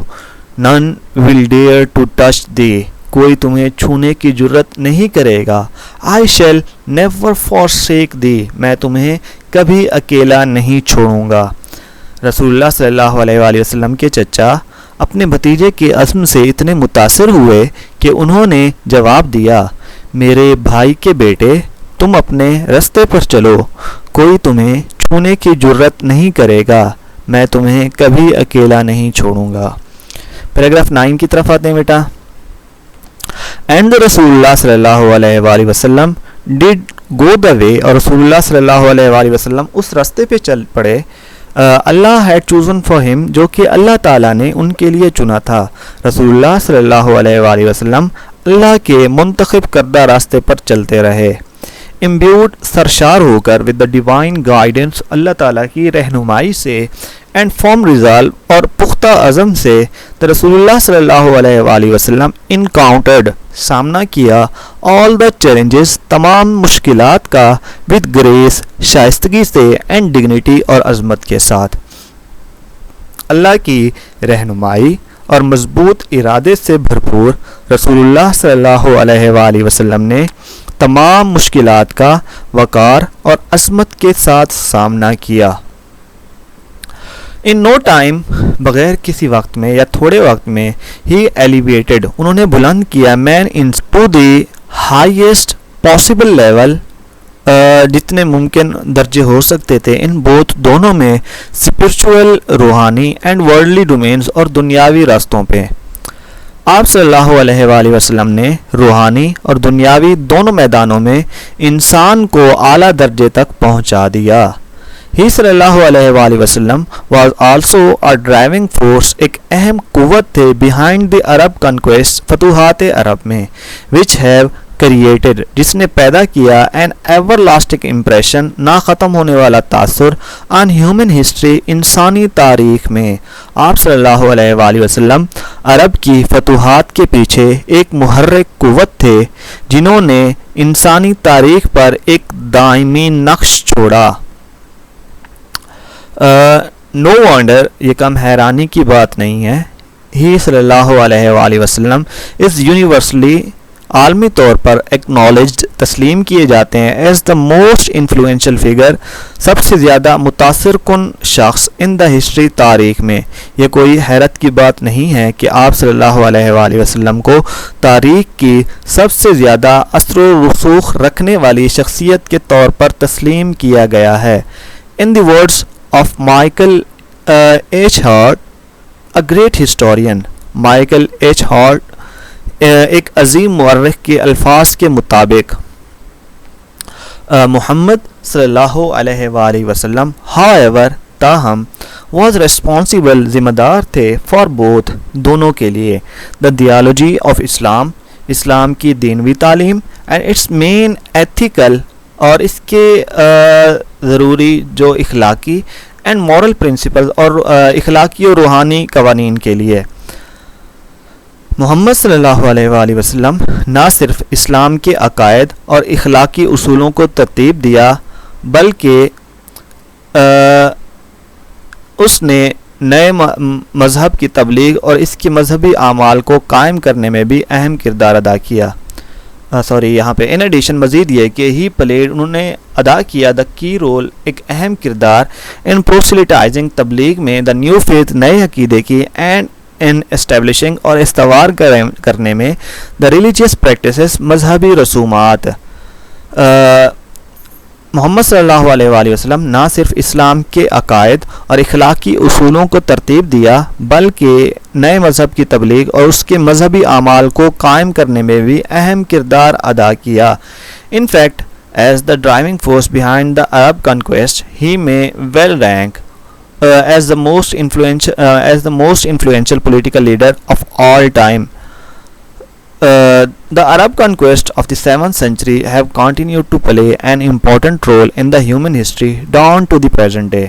none will dare to touch thee کوئی تمہیں چھونے کی جرت نہیں کرے گا. I shall never forsake thee میں تمہیں کبھی اکیلا نہیں چھوڑوں گا. رسول اللہ صلی اللہ علیہ وآلہ وسلم کے چچا اپنے بھتیجے کے عزم سے اتنے متاثر ہوئے کہ انہوں نے جواب دیا. میرے بھائی کے بیٹے تم اپنے رستے پر چلو، کوئی تمہیں چھونے کی جرت نہیں کرے گا، میں تمہیں کبھی اکیلا نہیں چھوڑوں گا. پیراگراف 9 کی طرف آتے ہیں بیٹا. اینڈ رسول اللہ صلی اللہ علیہ وآلہ وسلم ڈیڈ گو دا وے اور رسول اللہ صلی اللہ علیہ وآلہ وسلم اس راستے پہ چل پڑے. اللہ ہیڈ چوزن فار ہم جو کہ اللہ تعالیٰ نے ان کے لیے چنا تھا. رسول اللہ صلی اللہ علیہ وآلہ وسلم اللہ کے منتخب کردہ راستے پر چلتے رہے. امبیوڈ سرشار ہو کر ود دا ڈیوائن گائیڈنس اللہ تعالیٰ کی رہنمائی سے اینڈ فرم ریزالو اور پختہ عزم سے رسول اللہ صلی اللہ علیہ وآلہ وسلم انکاؤنٹرڈ سامنا کیا آل دا چیلنجز تمام مشکلات کا ود گریس شائستگی سے اینڈ ڈگنیٹی اور عظمت کے ساتھ. اللہ کی رہنمائی اور مضبوط ارادے سے بھرپور رسول اللہ صلی اللہ علیہ وآلہ وسلم نے تمام مشکلات کا وقار اور عظمت کے ساتھ سامنا کیا. ان نو ٹائم، بغیر کسی وقت میں یا تھوڑے وقت میں، ہی ایلیویٹڈ، انہوں نے بلند کیا man into the highest possible level, جتنے ممکن درجے ہو سکتے تھے، ان بوتھ دونوں میں، اسپرچول روحانی اینڈ ورلڈلی ڈومینز اور دنیاوی راستوں پہ. آپ صلی اللہ علیہ وآلہ وسلم نے روحانی اور دنیاوی دونوں میدانوں میں انسان کو اعلیٰ درجے تک پہنچا دیا. ہی صلی اللہ علیہ وآلہ وسلم was also a driving force, ایک اہم قوت تھے بیہائنڈ دی عرب کنکویسٹ، فتوحات عرب میں، which have created، جس نے پیدا کیا an everlasting impression، نا ختم ہونے والا تاثر on human history، انسانی تاریخ میں. آپ صلی اللہ علیہ وآلہ وسلم عرب کی فتوحات کے پیچھے ایک محرک قوت تھے جنہوں نے انسانی تاریخ پر ایک دائمی نقش چھوڑا. نو وانڈر، یہ کم حیرانی کی بات نہیں ہے، ہی صلی اللہ علیہ وآلہ وسلم اس یونیورسلی، عالمی طور پر ایکنالجڈ، تسلیم کیے جاتے ہیں as the most influential figure, سب سے زیادہ متاثر کن شخص ان دا ہسٹری، تاریخ میں. یہ کوئی حیرت کی بات نہیں ہے کہ آپ صلی اللہ علیہ وآلہ وسلم کو تاریخ کی سب سے زیادہ اثر و رسوخ رکھنے والی شخصیت کے طور پر تسلیم کیا گیا ہے. In the words of Michael H. Hart, a great historian. Michael H Hart ایک عظیم مورخ کے الفاظ کے مطابق محمد صلی اللہ علیہ وآلہ وسلم however تاہم was responsible، ذمہ دار تھے for both، دونوں کے لیے، the theology of Islam، اسلام کی دینوی تعلیم، and its main ethical، اور اس کے ضروری جو اخلاقی اینڈ مورل پرنسپل، اور اخلاقی اور روحانی قوانین کے لیے. محمد صلی اللہ علیہ وآلہ وسلم نہ صرف اسلام کے عقائد اور اخلاقی اصولوں کو ترتیب دیا، بلکہ اس نے نئے مذہب کی تبلیغ اور اس کی مذہبی اعمال کو قائم کرنے میں بھی اہم کردار ادا کیا. یہاں پہ ان ایڈیشن مزید یہ کہ ہی پلیڈ، انہوں نے ادا کیا دا کی رول، ایک اہم کردار ان پروسیلیٹائزنگ، تبلیغ میں، دا نیو فیتھ، نئے عقیدے کی، اینڈ ان اسٹیبلشنگ، اور استوار کرنے میں، دا ریلیجیس پریکٹسز، مذہبی رسومات. محمد صلی اللہ علیہ وآلہ وسلم نہ صرف اسلام کے عقائد اور اخلاقی اصولوں کو ترتیب دیا، بلکہ نئے مذہب کی تبلیغ اور اس کے مذہبی اعمال کو قائم کرنے میں بھی اہم کردار ادا کیا. In fact, as the driving force behind the Arab conquest, he may well rank as the most influential political leader of all time. The Arab conquest of the 7th century have continued to play an important role in the human history down to the present day.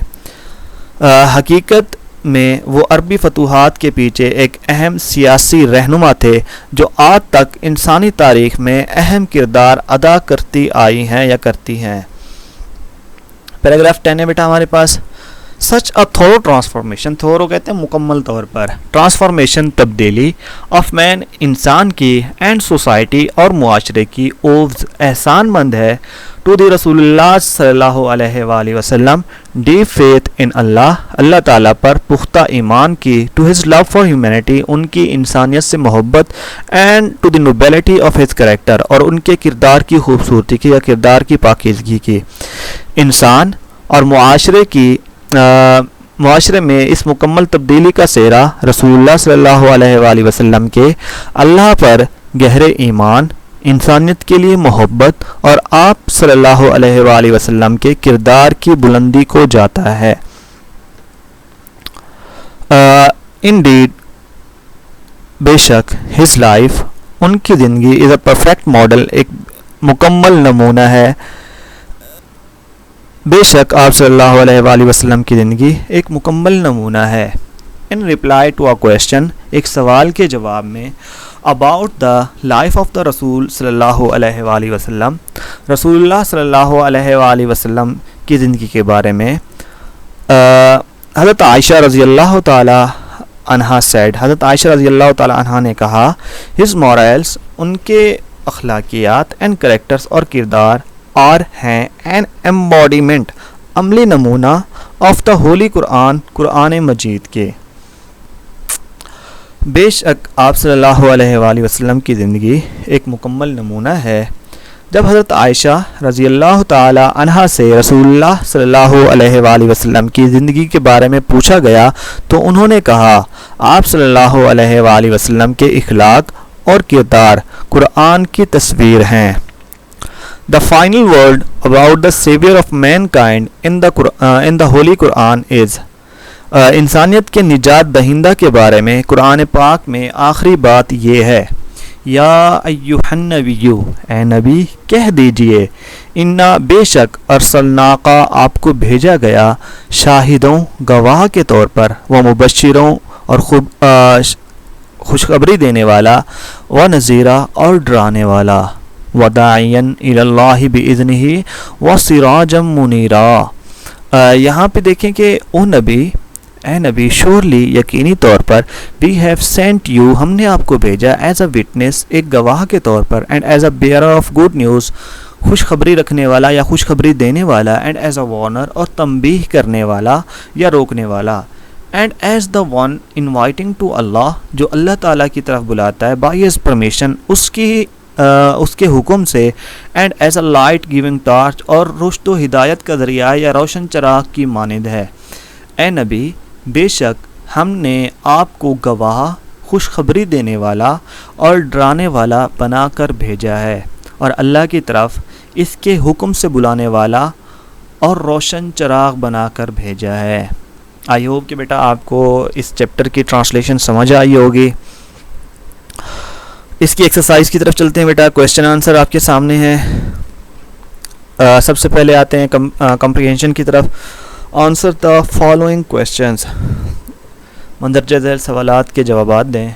حقیقت میں وہ عربی فتوحات کے پیچھے ایک اہم سیاسی رہنما تھے جو آج تک انسانی تاریخ میں اہم کردار ادا کرتی آئی ہیں یا کرتی ہیں. پیراگراف 10 ہے بیٹا ہمارے پاس. سچ اے تھورو ٹرانسفارمیشن، تھورو کہتے ہیں مکمل طور پر، ٹرانسفارمیشن تبدیلی، آف مین انسان کی، اینڈ سوسائٹی اور معاشرے کی، اووز احسان مند ہے، ٹو دی رسول اللہ صلی اللہ علیہ وآلہ وسلم، ڈیپ فیتھ ان اللہ، اللہ تعالیٰ پر پختہ ایمان کی، to his love for humanity, ان کی انسانیت سے محبت، and to the nobility of his character, اور ان کے کردار کی خوبصورتی کی یا کردار کی پاکیزگی کی. انسان اور معاشرے میں اس مکمل تبدیلی کا سہرا رسول اللہ صلی اللہ علیہ وآلہ وسلم کے اللہ پر گہرے ایمان، انسانیت کے لیے محبت اور آپ صلی اللہ علیہ وآلہ وسلم کے کردار کی بلندی کو جاتا ہے. انڈیڈ، بے شک، ہز لائف، ان کی زندگی، از اے پرفیکٹ ماڈل، ایک مکمل نمونہ ہے. بے شک آپ صلی اللہ علیہ وآلہ وسلم کی زندگی ایک مکمل نمونہ ہے. ان ریپلائی ٹو اے کویسچن، ایک سوال کے جواب میں، about the life of the رسول صلی اللہ علیہ وآلہ وسلم، رسول اللہ صلی اللہ علیہ وآلہ وسلم کی زندگی کے بارے میں، حضرت عائشہ رضی اللہ تعالی عنہا said, حضرت عائشہ رضی اللہ تعالی عنہا نے کہا, his morals, ان کے اخلاقیات and characters اور کردار are ہیں an embodiment, عملی نمونہ of the holy قرآن, قرآن مجید کے. بے شک آپ صلی اللہ علیہ وآلہ وسلم کی زندگی ایک مکمل نمونہ ہے. جب حضرت عائشہ رضی اللہ تعالی عنہا سے رسول اللہ صلی اللہ علیہ وآلہ وسلم کی زندگی کے بارے میں پوچھا گیا تو انہوں نے کہا, آپ صلی اللہ علیہ وآلہ وسلم کے اخلاق اور کردار قرآن کی تصویر ہیں. The final word about the savior of mankind in the holy Quran is, انسانیت کے نجات دہندہ کے بارے میں قرآن پاک میں آخری بات یہ ہے, یا ایھا النبی, اے نبی کہہ دیجئے, انا بے شک ارسلناکا آپ کو بھیجا گیا, شاہدوں گواہ کے طور پر, و مبشروں اور خوشخبری دینے والا, و نذیرا اور ڈرانے والا, وداعیا الی اللہ باذنہ و سراجا منیرا. یہاں پہ دیکھیں کہ اے نبی شورلی یقینی طور پر, we have sent you, ہم نے آپ کو بھیجا, ایز اے وٹنس, ایک گواہ کے طور پر, and as a bearer of good news, خوشخبری رکھنے والا یا خوشخبری دینے والا, اینڈ ایز اے وارنر, اور تنبیہ کرنے والا یا روکنے والا, and as the one inviting to Allah, جو اللہ تعالیٰ کی طرف بلاتا ہے, بائی ہز پرمیشن, اس کے حکم سے, and as a light giving torch, اور روشن و ہدایت کا ذریعہ یا روشن چراغ کی مانند ہے. اے نبی بے شک ہم نے آپ کو گواہ, خوشخبری دینے والا اور ڈرانے والا بنا کر بھیجا ہے, اور اللہ کی طرف اس کے حکم سے بلانے والا اور روشن چراغ بنا کر بھیجا ہے. آئی ہوپ کہ بیٹا آپ کو اس چیپٹر کی ٹرانسلیشن سمجھ آئی ہوگی. اس کی ایکسرسائز کی طرف چلتے ہیں بیٹا. کویشچن آنسر آپ کے سامنے ہے. سب سے پہلے آتے ہیں کمپریہنشن کی طرف. آنسر دا فالوئنگ کویشچنز, مندرجہ ذیل سوالات کے جوابات دیں.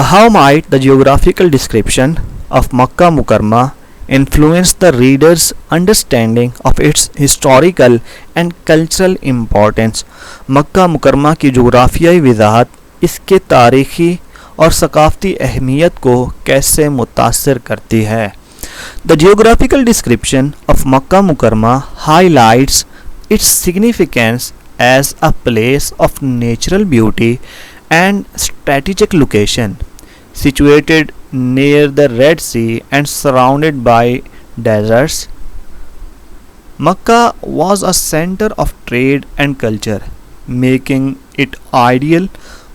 How might the geographical description of Makkah Mukarramah influence the reader's understanding of its historical and cultural importance. مکہ مکرمہ کی جغرافیائی وضاحت اس کے تاریخی اور ثقافتی اہمیت کو کیسے متاثر کرتی ہے. The geographical description of مکہ مکرمہ highlights its significance as a place of natural beauty and strategic location, situated near the Red Sea and surrounded by deserts. Makkah was a center of trade and culture, making it ideal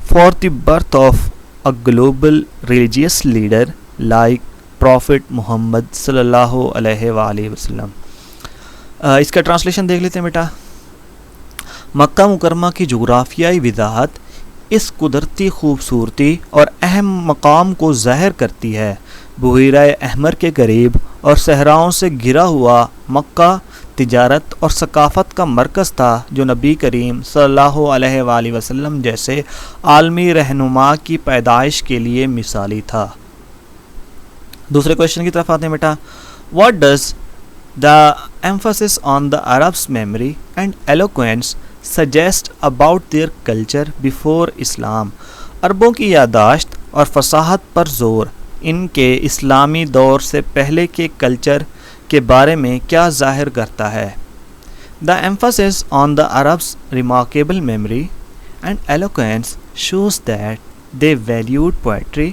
for the birth of a global religious leader like Prophet Muhammad sallallahu alaihi وآلہ وسلم. اس کا translation دیکھ لیتے ہیں بیٹا. مکہ مکرمہ کی جغرافیائی وضاحت اس قدرتی خوبصورتی اور اہم مقام کو ظاہر کرتی ہے. بحیرہ احمر کے قریب اور صحراؤں سے گھرا ہوا مکہ تجارت اور ثقافت کا مرکز تھا, جو نبی کریم صلی اللہ علیہ وآلہ وسلم جیسے عالمی رہنما کی پیدائش کے لیے مثالی تھا. دوسرے کویشچن کی طرف آتے ہیں بیٹا. What does the emphasis on the Arabs' memory and eloquence suggest about their culture before Islam. عربوں کی یادداشت اور فصاحت پر زور ان کے اسلامی دور سے پہلے کے کلچر کے بارے میں کیا ظاہر کرتا ہے. The emphasis on the Arabs' remarkable memory and eloquence shows that they valued poetry,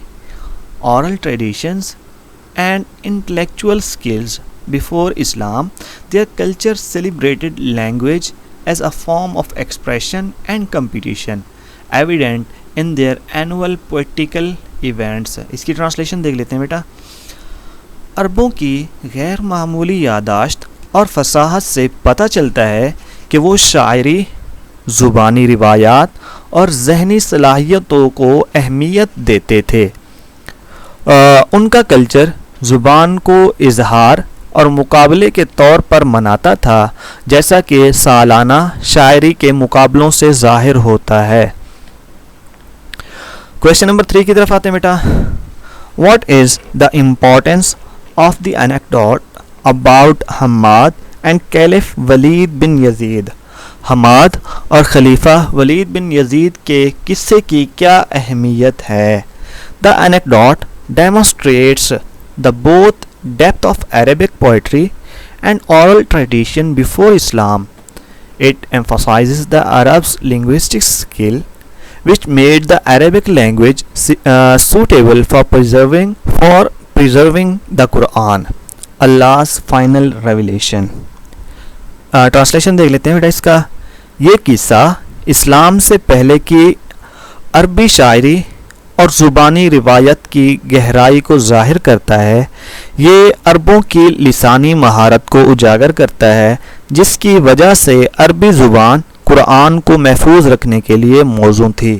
oral traditions and intellectual skills. Before Islam, their culture celebrated language as a form of expression and competition, evident in their annual poetical events. اس کی translation دیکھ لیتے ہیں بیٹا. عربوں کی غیر معمولی یادداشت اور فصاحت سے پتہ چلتا ہے کہ وہ شاعری, زبانی روایات اور ذہنی صلاحیتوں کو اہمیت دیتے تھے. ان کا کلچر زبان کو اظہار اور مقابلے کے طور پر مناتا تھا, جیسا کہ سالانہ شاعری کے مقابلوں سے ظاہر ہوتا ہے. کویشچن نمبر 3 کی طرف آتے ہیں بیٹا. What is the importance of the anecdote about Hammad and caliph Walid bin Yazid. حماد اور خلیفہ ولید بن یزید کے قصے کی کیا اہمیت ہے؟ The anecdote demonstrates the both depth of Arabic poetry and oral tradition before Islam. It emphasizes the Arabs' linguistic skill, which made the Arabic language suitable for preserving the Quran, Allah's final revelation. Translation دیکھ لیتے ہیں بیٹا اس کا. یہ قصہ اسلام سے پہلے کی عربی شاعری اور زبانی روایت کی گہرائی کو ظاہر کرتا ہے. یہ عربوں کی لسانی مہارت کو اجاگر کرتا ہے جس کی وجہ سے عربی زبان قرآن کو محفوظ رکھنے کے لیے موزوں تھی.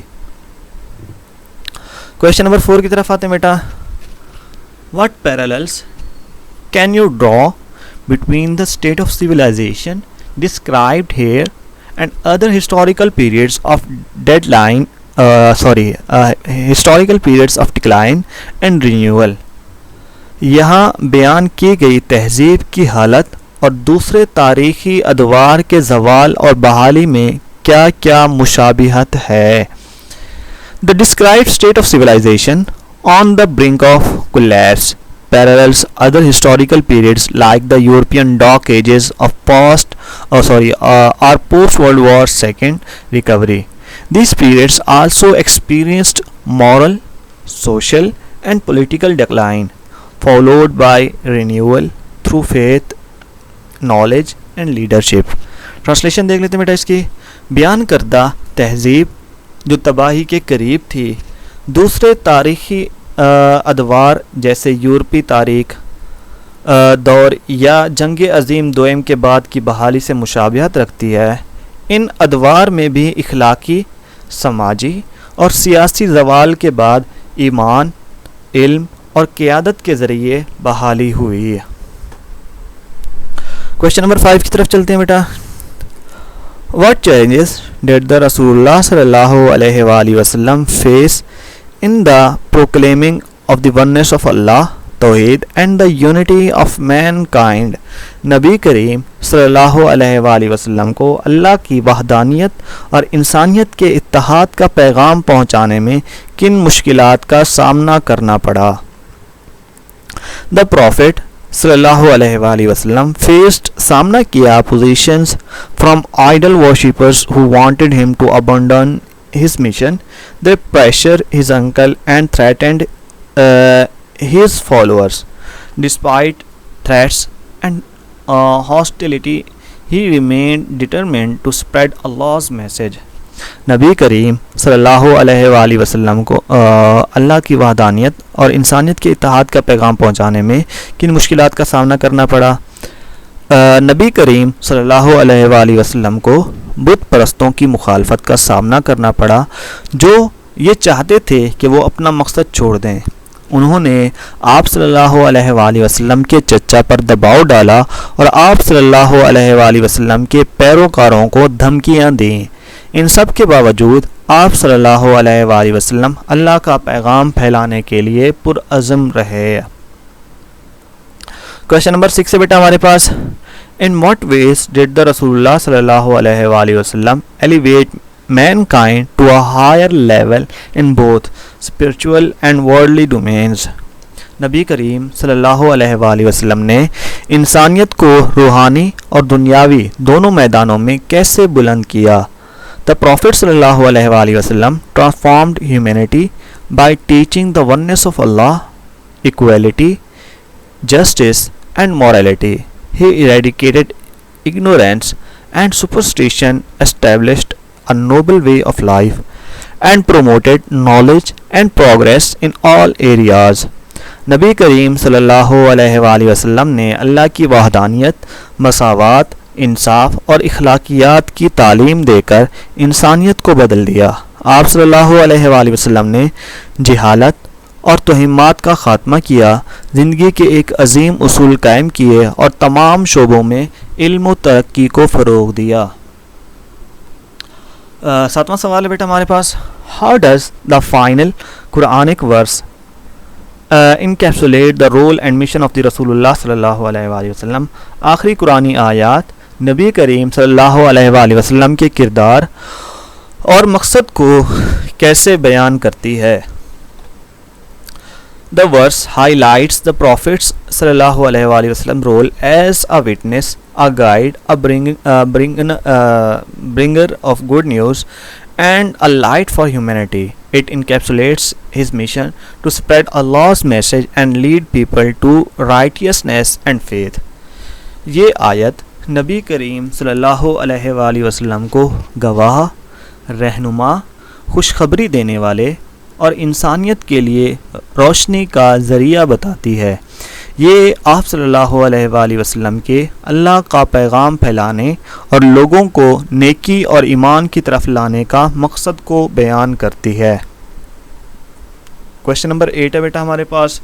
کویشچن نمبر 4 کی طرف آتے ہیں بیٹا. What parallels can you draw between the state of civilization described here and other historical periods of historical periods of decline and renewal? یہاں بیان کی گئی تہذیب کی حالت اور دوسرے تاریخی ادوار کے زوال اور بحالی میں کیا کیا مشابہت ہے؟ The described state of civilization on the brink of collapse parallels other historical periods like the European Dark Ages of or post-World War II recovery. These periods also experienced moral, social and political decline, followed by renewal through faith, knowledge and leadership. Translation دیکھ لیتے ہیں بیٹا اس کی. بیان کردہ تہذیب جو تباہی کے قریب تھی دوسرے تاریخی ادوار جیسے یورپی تاریخ دور یا جنگ عظیم دوئم کے بعد کی بحالی سے مشابہت رکھتی ہے. ان ادوار میں بھی اخلاقی، سماجی اور سیاسی زوال کے بعد ایمان، علم اور قیادت کے ذریعے بحالی ہوئی. کویشچن نمبر 5 کی طرف چلتے ہیں بیٹا. What challenges did the Rasulullah sallallahu alaihi wa sallam face in the proclaiming of the oneness of Allah, Tawheed and the unity of mankind? نبی کریم صلی اللہ علیہ وآلہ وسلم کو اللہ کی وحدانیت اور انسانیت کے اتحاد کا پیغام پہنچانے میں کن مشکلات کا سامنا کرنا پڑا؟ The Prophet صلی اللہ علیہ وآلہ وسلم faced سامنا کیا oppositions from idol worshippers who wanted him to abandon his mission. They pressured his uncle and threatened his followers. Despite threats and hostility, he remained determined to spread Allah's message. نبی کریم صلی اللہ علیہ وآلہ وسلم کو اللہ کی وحدانیت اور انسانیت کے اتحاد کا پیغام پہنچانے میں کن مشکلات کا سامنا کرنا پڑا؟ نبی کریم صلی اللہ علیہ وآلہ وسلم کو بت پرستوں کی مخالفت کا سامنا کرنا پڑا جو یہ چاہتے تھے کہ وہ اپنا مقصد چھوڑ دیں. انہوں نے آپ صلی اللہ علیہ وآلہ وسلم کے چچا پر دباؤ ڈالا اور آپ صلی اللہ علیہ وآلہ وسلم کے پیروکاروں کو دھمکیاں دیں. ان سب کے باوجود آپ صلی اللہ علیہ وآلہ وسلم اللہ کا پیغام پھیلانے کے لیے پرعزم رہے. کویشچن نمبر 6 سے بیٹا ہمارے پاس. In what ways did the Rasulullah صلی اللہ علیہ وآلہ وسلم elevate mankind to a higher level in both spiritual and worldly domains? نبی کریم صلی اللہ علیہ وآلہ وسلم نے انسانیت کو روحانی اور دنیاوی دونوں میدانوں میں کیسے بلند کیا؟ The Prophet صلی اللہ علیہ وآلہ وسلم transformed humanity by teaching the oneness of Allah, equality, justice and morality. He eradicated ignorance and superstition, established a noble way of life, and promoted knowledge and progress in all areas. نبی کریم صلی اللہ علیہ وآلہ وسلم نے اللہ کی وحدانیت، مساوات، انصاف اور اخلاقیات کی تعلیم دے کر انسانیت کو بدل دیا. آپ صلی اللہ علیہ وآلہ وسلم نے جہالت اور توہمات کا خاتمہ کیا، زندگی کے ایک عظیم اصول قائم کیے اور تمام شعبوں میں علم و ترقی کو فروغ دیا. 7واں سوال ہے بیٹا ہمارے پاس. How does the final Quranic verse encapsulate the role and mission of the Rasulullah صلی اللہ علیہ وآلہ وسلم؟ آخری قرآنی آیات نبی کریم صلی اللہ علیہ وآلہ وسلم کے کردار اور مقصد کو کیسے بیان کرتی ہے؟ The verse highlights the Prophet's sallallahu alaihi wasallam role as a witness, a guide, a bringer of good news, and a light for humanity. It encapsulates his mission to spread Allah's message and lead people to righteousness and faith. یہ آیت نبی کریم صلی اللہ علیہ وآلہ وسلم کو گواہ، رہنما، خوشخبری دینے والے اور انسانیت کے لیے روشنی کا ذریعہ بتاتی ہے۔ یہ آپ صلی اللہ علیہ وآلہ وسلم کے اللہ کا پیغام پھیلانے اور لوگوں کو نیکی اور ایمان کی طرف لانے کا مقصد کو بیان کرتی ہے۔ کویشچن نمبر 8 ہے بیٹا ہمارے پاس،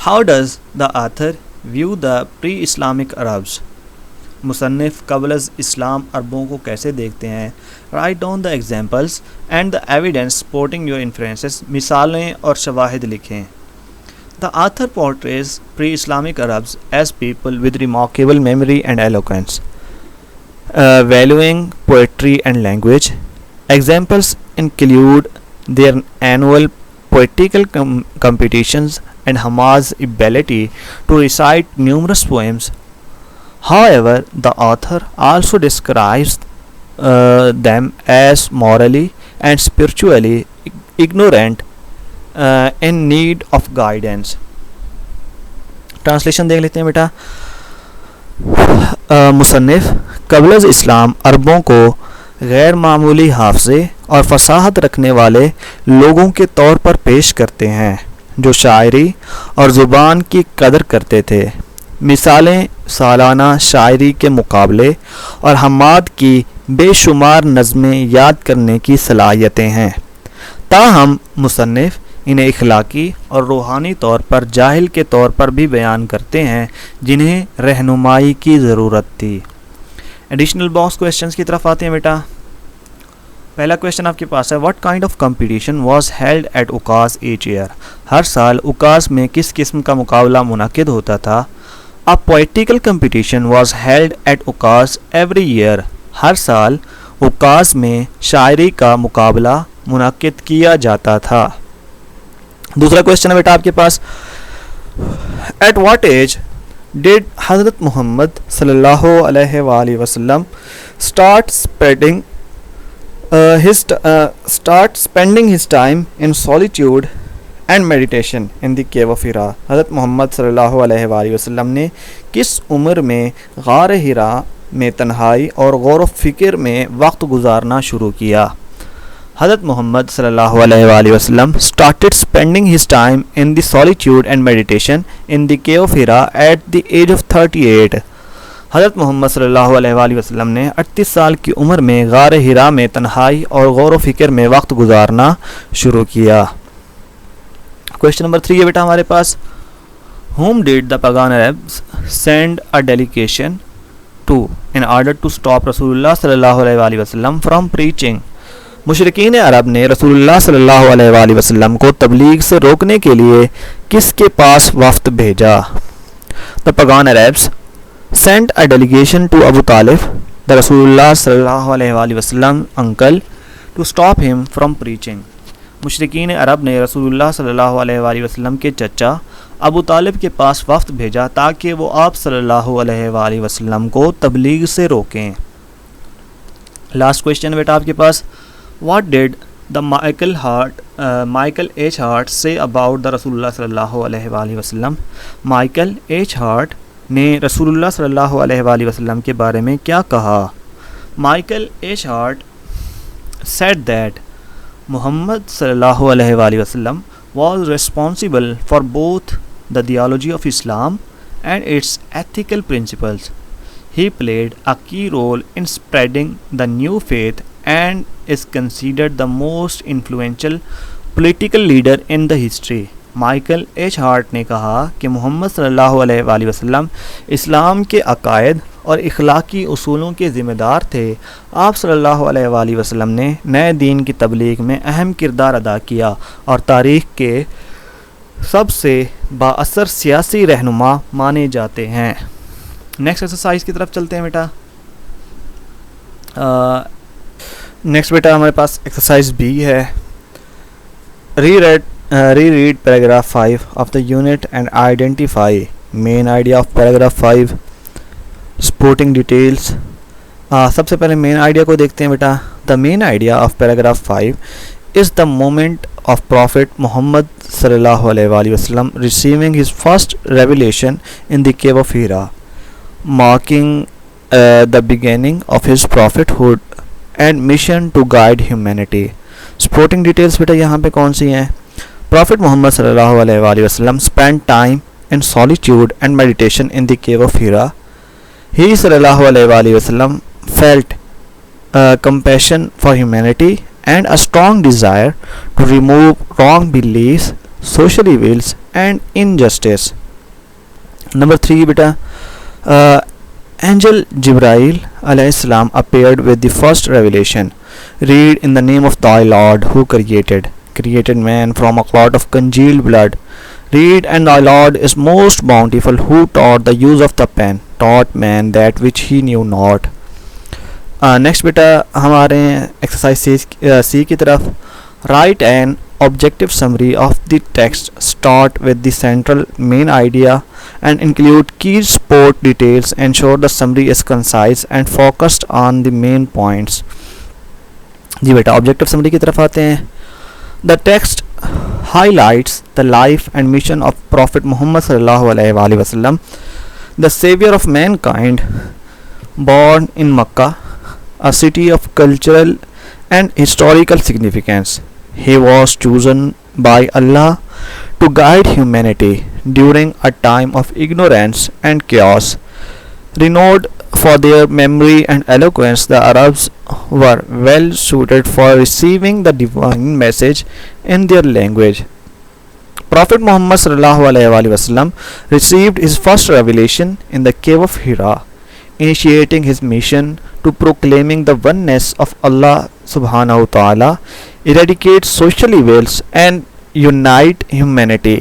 how does the author view the pre Islamic Arabs? مصنف قبل از اسلام عربوں کو کیسے دیکھتے ہیں؟ Write down the examples and the evidence supporting your inferences, مثالیں اور شواہد لکھیں۔ The author portrays pre Islamic Arabs as people with remarkable memory and eloquence, valuing poetry and language. Examples include their annual poetical competitions and Hamad's ability to recite numerous poems. However, the author also describes them as morally and spiritually ignorant, in need of guidance. Translation دیکھ لیتے ہیں بیٹا۔ مصنف قبل از اسلام عربوں کو غیر معمولی حافظے اور فصاحت رکھنے والے لوگوں کے طور پر پیش کرتے ہیں جو شاعری اور زبان کی قدر کرتے تھے۔ مثالیں سالانہ شاعری کے مقابلے اور حماد کی بے شمار نظمیں یاد کرنے کی صلاحیتیں ہیں۔ تاہم مصنف انہیں اخلاقی اور روحانی طور پر جاہل کے طور پر بھی بیان کرتے ہیں جنہیں رہنمائی کی ضرورت تھی۔ ایڈیشنل باکس کویشچنز کی طرف آتے ہیں بیٹا۔ پہلا کویشچن آپ کے پاس ہے، what kind of competition was held at Okaz each year? ہر سال اوکاز میں کس قسم کا مقابلہ منعقد ہوتا تھا؟ A poetical competition was held at Ukaz every year. ہر سال اوکاز میں شاعری کا مقابلہ منعقد کیا جاتا تھا۔ دوسرا کویشچن ہے بیٹا آپ کے پاس، at what age did Hazrat Muhammad صلی اللہ علیہ وآلہ وسلم start spending his time in solitude and meditation in the cave of Hira? Hazrat Muhammad صلی اللہ علیہ وآلہ وسلم نے کس عمر میں غار ہیرا میں تنہائی اور غور و فکر میں وقت گزارنا شروع کیا؟ حضرت محمد صلی اللہ علیہ وآلہ وسلم started spending his time in the solitude and meditation in the cave of Hira at the age of 38. حضرت محمد صلی اللہ علیہ وآلہ وسلم نے 38 سال کی عمر میں غار ہیرا میں تنہائی اور غور و فکر میں وقت گزارنا شروع کیا۔ کویشچن نمبر 3 ہے بیٹا ہمارے پاس، whom did the pagan Arabs send a delegation to in order to stop رسول اللہ صلی اللہ علیہ وآلہ وسلم from preaching؟ مشرکین عرب نے رسول اللہ صلی اللہ علیہ وآلہ وسلم کو تبلیغ سے روکنے کے لیے کس کے پاس وفد بھیجا؟ The pagan Arabs sent a delegation to Abu Talib, the رسول اللہ صلی اللہ علیہ وآلہ وسلم uncle, to stop him from preaching. مشرکین عرب نے رسول اللہ صلی اللہ علیہ وآلہ وسلم کے چچا ابو طالب کے پاس وفد بھیجا تاکہ وہ آپ صلی اللہ علیہ وآلہ وسلم کو تبلیغ سے روکیں۔ لاسٹ کویشچن بیٹا آپ کے پاس، what did the Michael H Hart say about the رسول اللہ صلی اللہ علیہ وآلہ وسلم؟ مائیکل ایچ ہارٹ نے رسول اللہ صلی اللہ علیہ وآلہ وسلم کے بارے میں کیا کہا؟ Michael H Hart said that Muhammad sallallahu alaihi wa sallam was responsible for both the theology of Islam and its ethical principles. He played a key role in spreading the new faith and is considered the most influential political leader in the history. Michael H Hart نے کہا کہ محمد صلی اللہ علیہ وآلہ وسلم اسلام کے عقائد اور اخلاقی اصولوں کے ذمہ دار تھے۔ آپ صلی اللہ علیہ وآلہ وسلم نے نئے دین کی تبلیغ میں اہم کردار ادا کیا اور تاریخ کے سب سے با اثر سیاسی رہنما مانے جاتے ہیں۔ نیکسٹ ایکسرسائز کی طرف چلتے ہیں بیٹا. نیکسٹ بیٹا ہمارے پاس ایکسرسائز بی ہے. Read paragraph 5 of the unit and identify main idea of paragraph 5. Supporting details. سب سے پہلے مین آئیڈیا کو دیکھتے ہیں بیٹا. The main idea of paragraph 5 is the moment of Prophet Muhammad sallallahu alaihi wasallam receiving his first revelation in the cave of Hira, marking the beginning of his prophethood and mission to guide humanity. Supporting details بیٹا یہاں پہ کون سی ہیں؟ Prophet Muhammad sallallahu alaihi wasallam spent time in solitude and meditation in the cave of Hira. He sallallahu alaihi wasallam felt compassion for humanity and a strong desire to remove wrong beliefs, social evils and injustice. Number 3 beta, angel Jibrail alayhi salam appeared with the first revelation. Read in the name of thy Lord who created man from a clot of congealed blood. Read, and thy Lord is most bountiful who taught the use of the pen, taught man that which he knew not. Next بیٹا ہمارے exercise C کی طرف. Write an objective summary of the text, start with the central main idea and include key support details. Ensure the summary is concise and focused on the main points. جی بیٹا objective summary کی طرف آتے ہیں. The text highlights the life and mission of prophet Muhammad صلی اللہ علیہ وسلم, the saviour of mankind, born in Makkah, a city of cultural and historical significance. He was chosen by Allah to guide humanity during a time of ignorance and chaos. Renowned for their memory and eloquence, the Arabs were well suited for receiving the divine message in their language. Prophet Muhammad sallallahu alaihi wasallam received his first revelation in the cave of Hira, initiating his mission to proclaiming the oneness of Allah subhanahu wa ta'ala, eradicate social evils and unite humanity.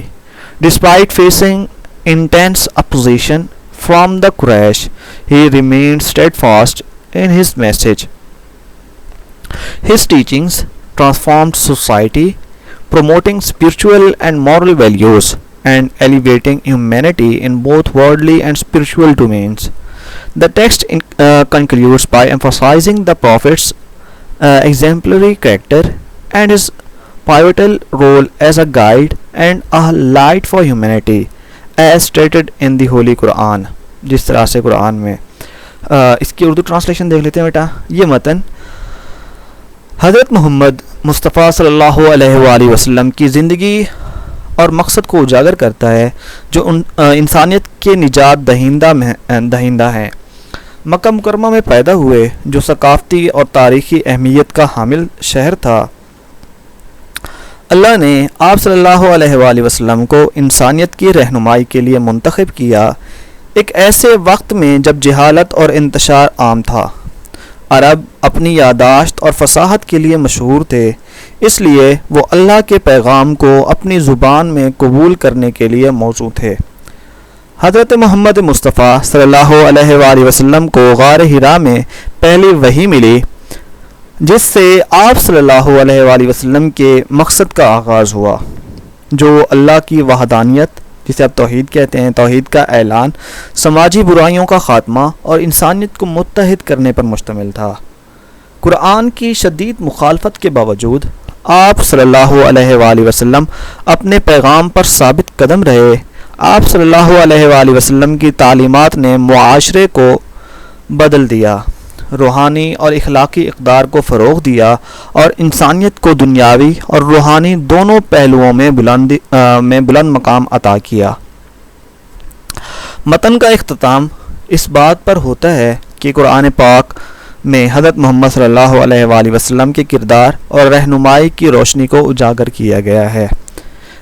Despite facing intense opposition from the Quraysh, he remained steadfast in his message. His teachings transformed society, promoting spiritual and moral values and elevating humanity in both worldly and spiritual domains. The text concludes by emphasizing the Prophet's exemplary character and his pivotal role as a guide and a light for humanity, as stated in the Holy Quran. جس طرح سے قرآن میں اس کی Urdu translation دیکھ لیتے ہیں بیٹا. یہ متن حضرت محمد مصطفیٰ صلی اللہ علیہ وآلہ وسلم کی زندگی اور مقصد کو اجاگر کرتا ہے جو انسانیت کے نجات دہندہ ہیں. مکہ مکرمہ میں پیدا ہوئے جو ثقافتی اور تاریخی اہمیت کا حامل شہر تھا. اللہ نے آپ صلی اللہ علیہ وآلہ وسلم کو انسانیت کی رہنمائی کے لیے منتخب کیا ایک ایسے وقت میں جب جہالت اور انتشار عام تھا. عرب اپنی یادداشت اور فصاحت کے لیے مشہور تھے, اس لیے وہ اللہ کے پیغام کو اپنی زبان میں قبول کرنے کے لیے موزوں تھے. حضرت محمد مصطفیٰ صلی اللہ علیہ وآلہ وسلم کو غار حرا میں پہلی وحی ملی جس سے آپ صلی اللہ علیہ وآلہ وسلم کے مقصد کا آغاز ہوا, جو اللہ کی وحدانیت جسے آپ توحید کہتے ہیں, توحید کا اعلان, سماجی برائیوں کا خاتمہ اور انسانیت کو متحد کرنے پر مشتمل تھا. قرآن کی شدید مخالفت کے باوجود آپ صلی اللہ علیہ وآلہ وسلم اپنے پیغام پر ثابت قدم رہے. آپ صلی اللہ علیہ وآلہ وسلم کی تعلیمات نے معاشرے کو بدل دیا, روحانی اور اخلاقی اقدار کو فروغ دیا اور انسانیت کو دنیاوی اور روحانی دونوں پہلوؤں میں بلند مقام عطا کیا. متن کا اختتام اس بات پر ہوتا ہے کہ قرآن پاک میں حضرت محمد صلی اللہ علیہ وآلہ وسلم کے کردار اور رہنمائی کی روشنی کو اجاگر کیا گیا ہے.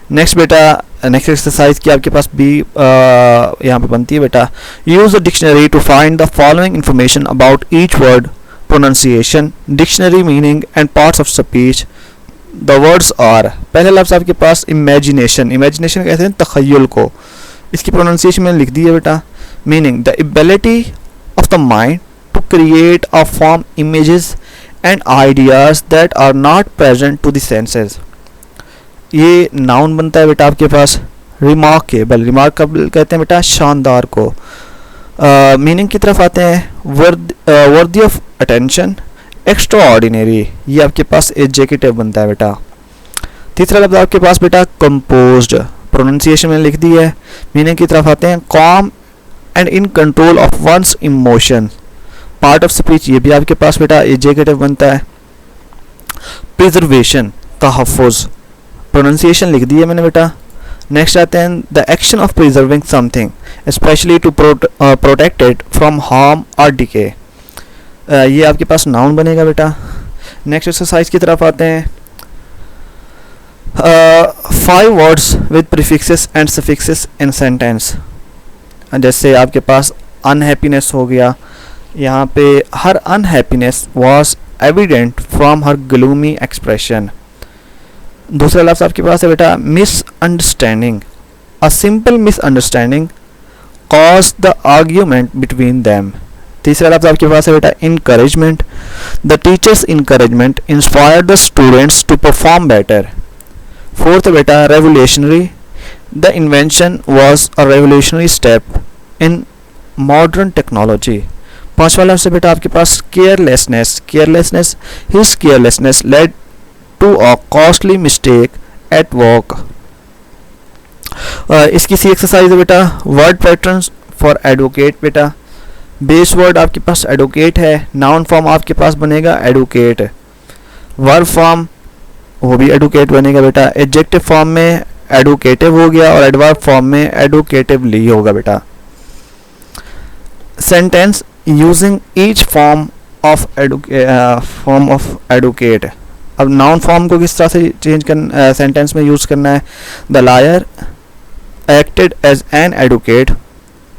نیکسٹ بیٹا, نیکسٹ ایکسرسائز کی آپ کے پاس بھی یہاں پہ بنتی ہے بیٹا. Use a dictionary to find the following information about each word, pronunciation, dictionary meaning and parts of speech. The words are, پہلا لفظ آپ کے پاس امیجنیشن, امیجنیشن کہتے ہیں تخیل کو, اس کی پروننسیشن میں لکھ دی ہے بیٹا. Meaning the ability of the mind to create or form images and ideas that are not present to the senses. یہ ناؤن بنتا ہے بیٹا آپ کے پاس. ریمارکیبل، ریمارکیبل کہتے ہیں بیٹا شاندار کو. میننگ کی طرف آتے ہیں. ورتھی آف اٹینشن، ایکسٹرا آرڈینری، یہ آپ کے پاس ایڈجیکٹو بنتا ہے بیٹا. تیسرا لفظ آپ کے پاس بیٹا کمپوزڈ، پروننسیشن میں لکھ دی ہے. میننگ کی طرف آتے ہیں. Calm and in control of one's emotion, part of speech, یہ بھی آپ کے پاس بیٹا ایڈجیکٹو بنتا ہے. پریزرویشن، تحفظ، پروننسیشن لکھ دی ہے میں نے بیٹا. نیکسٹ آتے ہیں. The action of preserving something especially to protect it from harm اور ڈیکے، یہ آپ کے پاس ناؤن بنے گا بیٹا. نیکسٹ ایکسرسائز کی طرف آتے ہیں. 5 words with prefixes and suffixes in sentence. جیسے آپ کے پاس unhappiness ہو گیا، یہاں پہ her unhappiness was evident from her gloomy expression. دوسرا لفظ آپ کے پاس ہے بیٹا misunderstanding. A simple misunderstanding caused the argument between them. تیسرا لفظ آپ کے پاس ہے بیٹا encouragement. The teacher's encouragement inspired the students to perform better. Fourth بیٹا revolutionary. The invention was a revolutionary step in modern technology. پانچواں لفظ بیٹا آپ کے پاس carelessness. Carelessness, his carelessness lead to a costly mistake at work. اس کی سی ایکسرسائز ہے بیٹا ورڈ پیٹرنس فار ایڈوکیٹ. بیٹا بیس ورڈ آپ کے پاس ایڈوکیٹ ہے. ناؤن فارم آپ کے پاس بنے گا ایڈوکیٹ. ورب فارم وہ بھی ایڈوکیٹ بنے گا بیٹا. ایڈجیکٹو فارم میں ایڈوکیٹو ہو گیا اور ایڈورب فارم میں ایڈوکیٹولی ہوگا بیٹا. Sentence using each form of advocate. اب ناؤن فارم کو کس طرح سے چینج کرنا، سینٹینس میں یوز کرنا ہے. The lawyer acted as an advocate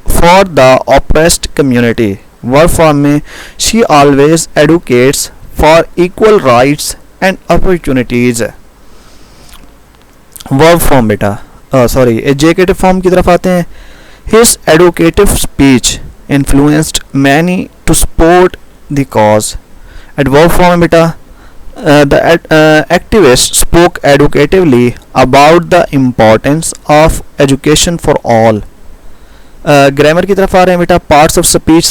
for the oppressed community. Verb form میں she always advocates for equal rights and opportunities. Verb form بیٹا ایڈجیکٹو فارم کی طرف آتے ہیں. His advocative speech influenced many to support the cause. Adverb form بیٹا the activist spoke advocately about the importance of education for all. Grammar کی طرف آ رہے ہیں بیٹا. پارٹس آف اسپیچ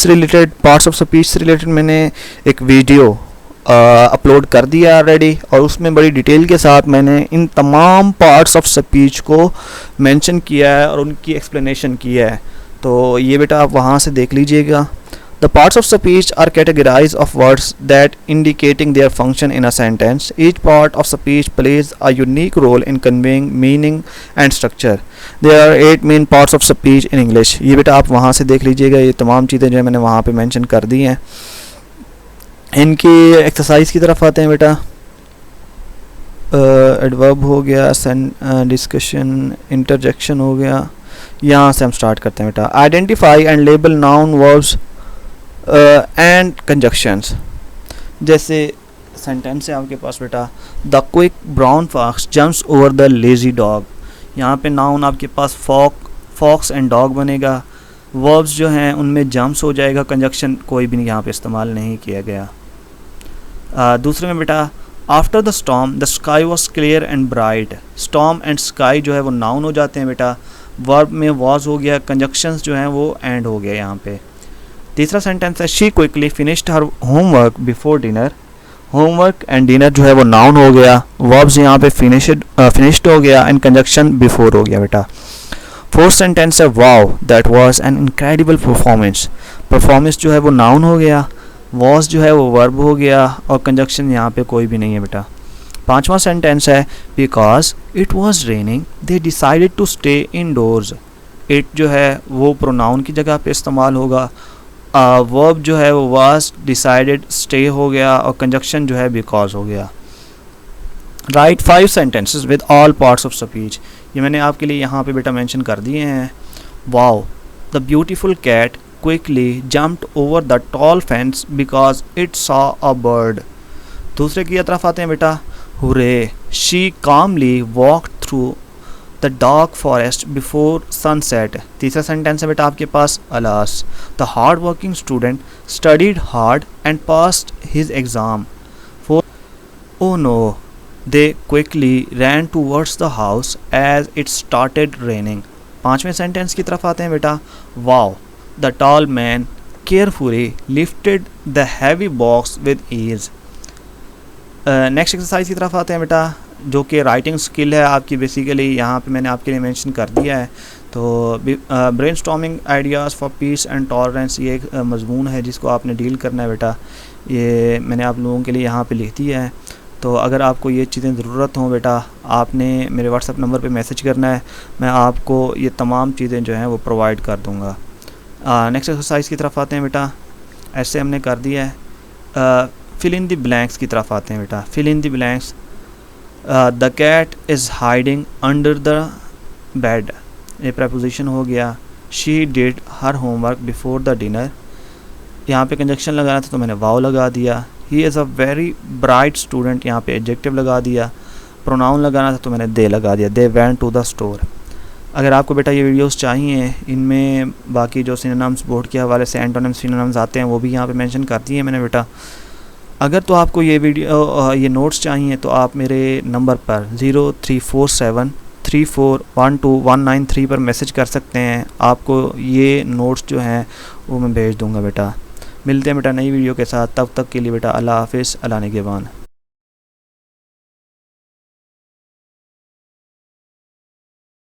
سے ریلیٹڈ میں نے ایک ویڈیو اپلوڈ کر دیا آلریڈی، اور اس میں بڑی ڈیٹیل کے ساتھ میں نے ان تمام پارٹس آف اسپیچ کو مینشن کیا ہے اور ان کی ایکسپلینیشن کیا ہے. تو یہ بیٹا آپ وہاں سے دیکھ لیجئے گا. The parts of speech are categorized of words that indicating their function in a sentence. Each part of speech plays a unique role in conveying meaning and structure. There are 8 main parts of speech in English. یہ بیٹا آپ وہاں سے دیکھ لیجئے گا. یہ تمام چیزیں جو ہے میں نے وہاں پہ مینشن کر دی ہیں. ان کی ایکسرسائز کی طرف آتے ہیں بیٹا. ایڈورب ہو گیا، ڈسکشن، انٹرجیکشن ہو گیا. یہاں سے ہم سٹارٹ کرتے ہیں بیٹا. Identify and label noun verbs and conjunctions. جیسے سینٹینس ہے آپ کے پاس بیٹا the quick brown fox jumps over the lazy dog. یہاں پہ ناؤن آپ کے پاس فاکس اینڈ ڈاگ بنے گا. وربس جو ہیں ان میں جمپس ہو جائے گا. کنجکشن کوئی بھی یہاں پہ استعمال نہیں کیا گیا. دوسرے میں بیٹا after the storm the sky was clear and bright. Storm and sky جو ہے وہ ناؤن ہو جاتے ہیں بیٹا. ورب میں واز ہو گیا، کنجکشنز جو ہیں وہ اینڈ ہو گیا یہاں پہ. تیسرا سینٹینس ہے she quickly finished her homework before dinner. Homework and dinner جو ہے وہ ناؤن ہو گیا. وربز یہاں پہ فنشڈ ہو گیا اینڈ کنجکشن بیفور ہو گیا بیٹا. فورتھ سینٹینس ہے wow that was an incredible performance. Performance جو ہے وہ ناؤن ہو گیا. واز جو ہے وہ ورب ہو گیا اور کنجکشن یہاں پہ کوئی بھی نہیں ہے بیٹا. پانچواں سینٹینس ہے because it was raining they decided to stay indoors. It جو ہے وہ پروناؤن کی جگہ پہ استعمال ہوگا. ورب جو ہے وہ واز ڈیسائیڈڈ اسٹے ہو گیا اور کنجکشن جو ہے بیکاز ہو گیا. Right 5 sentences with all parts of speech. یہ میں نے آپ کے لیے یہاں پہ بیٹا مینشن کر دیے ہیں. واو the beautiful cat quickly jumped over the tall fence because it saw a bird. دوسرے کی طرف آتے ہیں بیٹا. hooray she calmly walked through the dark forest before sunset. تیسرا سینٹینس ہے بیٹا آپ کے پاس alas the hard working student studied hard and passed his exam. Four oh no they quickly ran towards the house as it started raining. پانچویں sentence کی طرف آتے ہیں بیٹا. Wow the tall man carefully lifted the heavy box with ease. Next exercise کی طرف آتے ہیں بیٹا جو کہ رائٹنگ سکل ہے آپ کی. بیسیکلی یہاں پہ میں نے آپ کے لیے مینشن کر دیا ہے. تو brain storming ideas for piece and tolerance یہ ایک مضمون ہے جس کو آپ نے ڈیل کرنا ہے بیٹا. یہ میں نے آپ لوگوں کے لیے یہاں پہ لکھ دیا ہے. تو اگر آپ کو یہ چیزیں ضرورت ہوں بیٹا آپ نے میرے واٹس ایپ نمبر پہ میسج کرنا ہے. میں آپ کو یہ تمام چیزیں جو ہیں وہ پرووائڈ کر دوں گا. نیکسٹ ایکسرسائز کی طرف آتے ہیں بیٹا. ایسے ہم نے کر دیا ہے. فل ان دی بلینکس کی طرف آتے ہیں بیٹا. Fill in the blanks. The cat is hiding under the bed. یہ پریپوزیشن ہو گیا. She did her homework before the dinner. یہاں پہ کنجکشن لگانا تھا تو میں نے واو لگا دیا. ہی از اے ویری برائٹ اسٹوڈنٹ. یہاں پہ ایڈجیکٹو لگا دیا. پروناؤن لگانا تھا تو میں نے دے لگا دیا. They went to the store. اگر آپ کو بیٹا یہ ویڈیوز چاہیے ان میں باقی جو سینونیمز بورڈ کے حوالے سے اینٹونیمز سینونیمز آتے ہیں وہ بھی یہاں پہ مینشن کر دیے ہیں میں نے بیٹا. اگر تو آپ کو یہ نوٹس چاہیے تو آپ میرے نمبر پر 0347341219 پر میسج کر سکتے ہیں. آپ کو یہ نوٹس جو ہیں وہ میں بھیج دوں گا بیٹا. ملتے ہیں بیٹا نئی ویڈیو کے ساتھ. تب تک کے لیے بیٹا اللہ حافظ. اللہ نگہبان.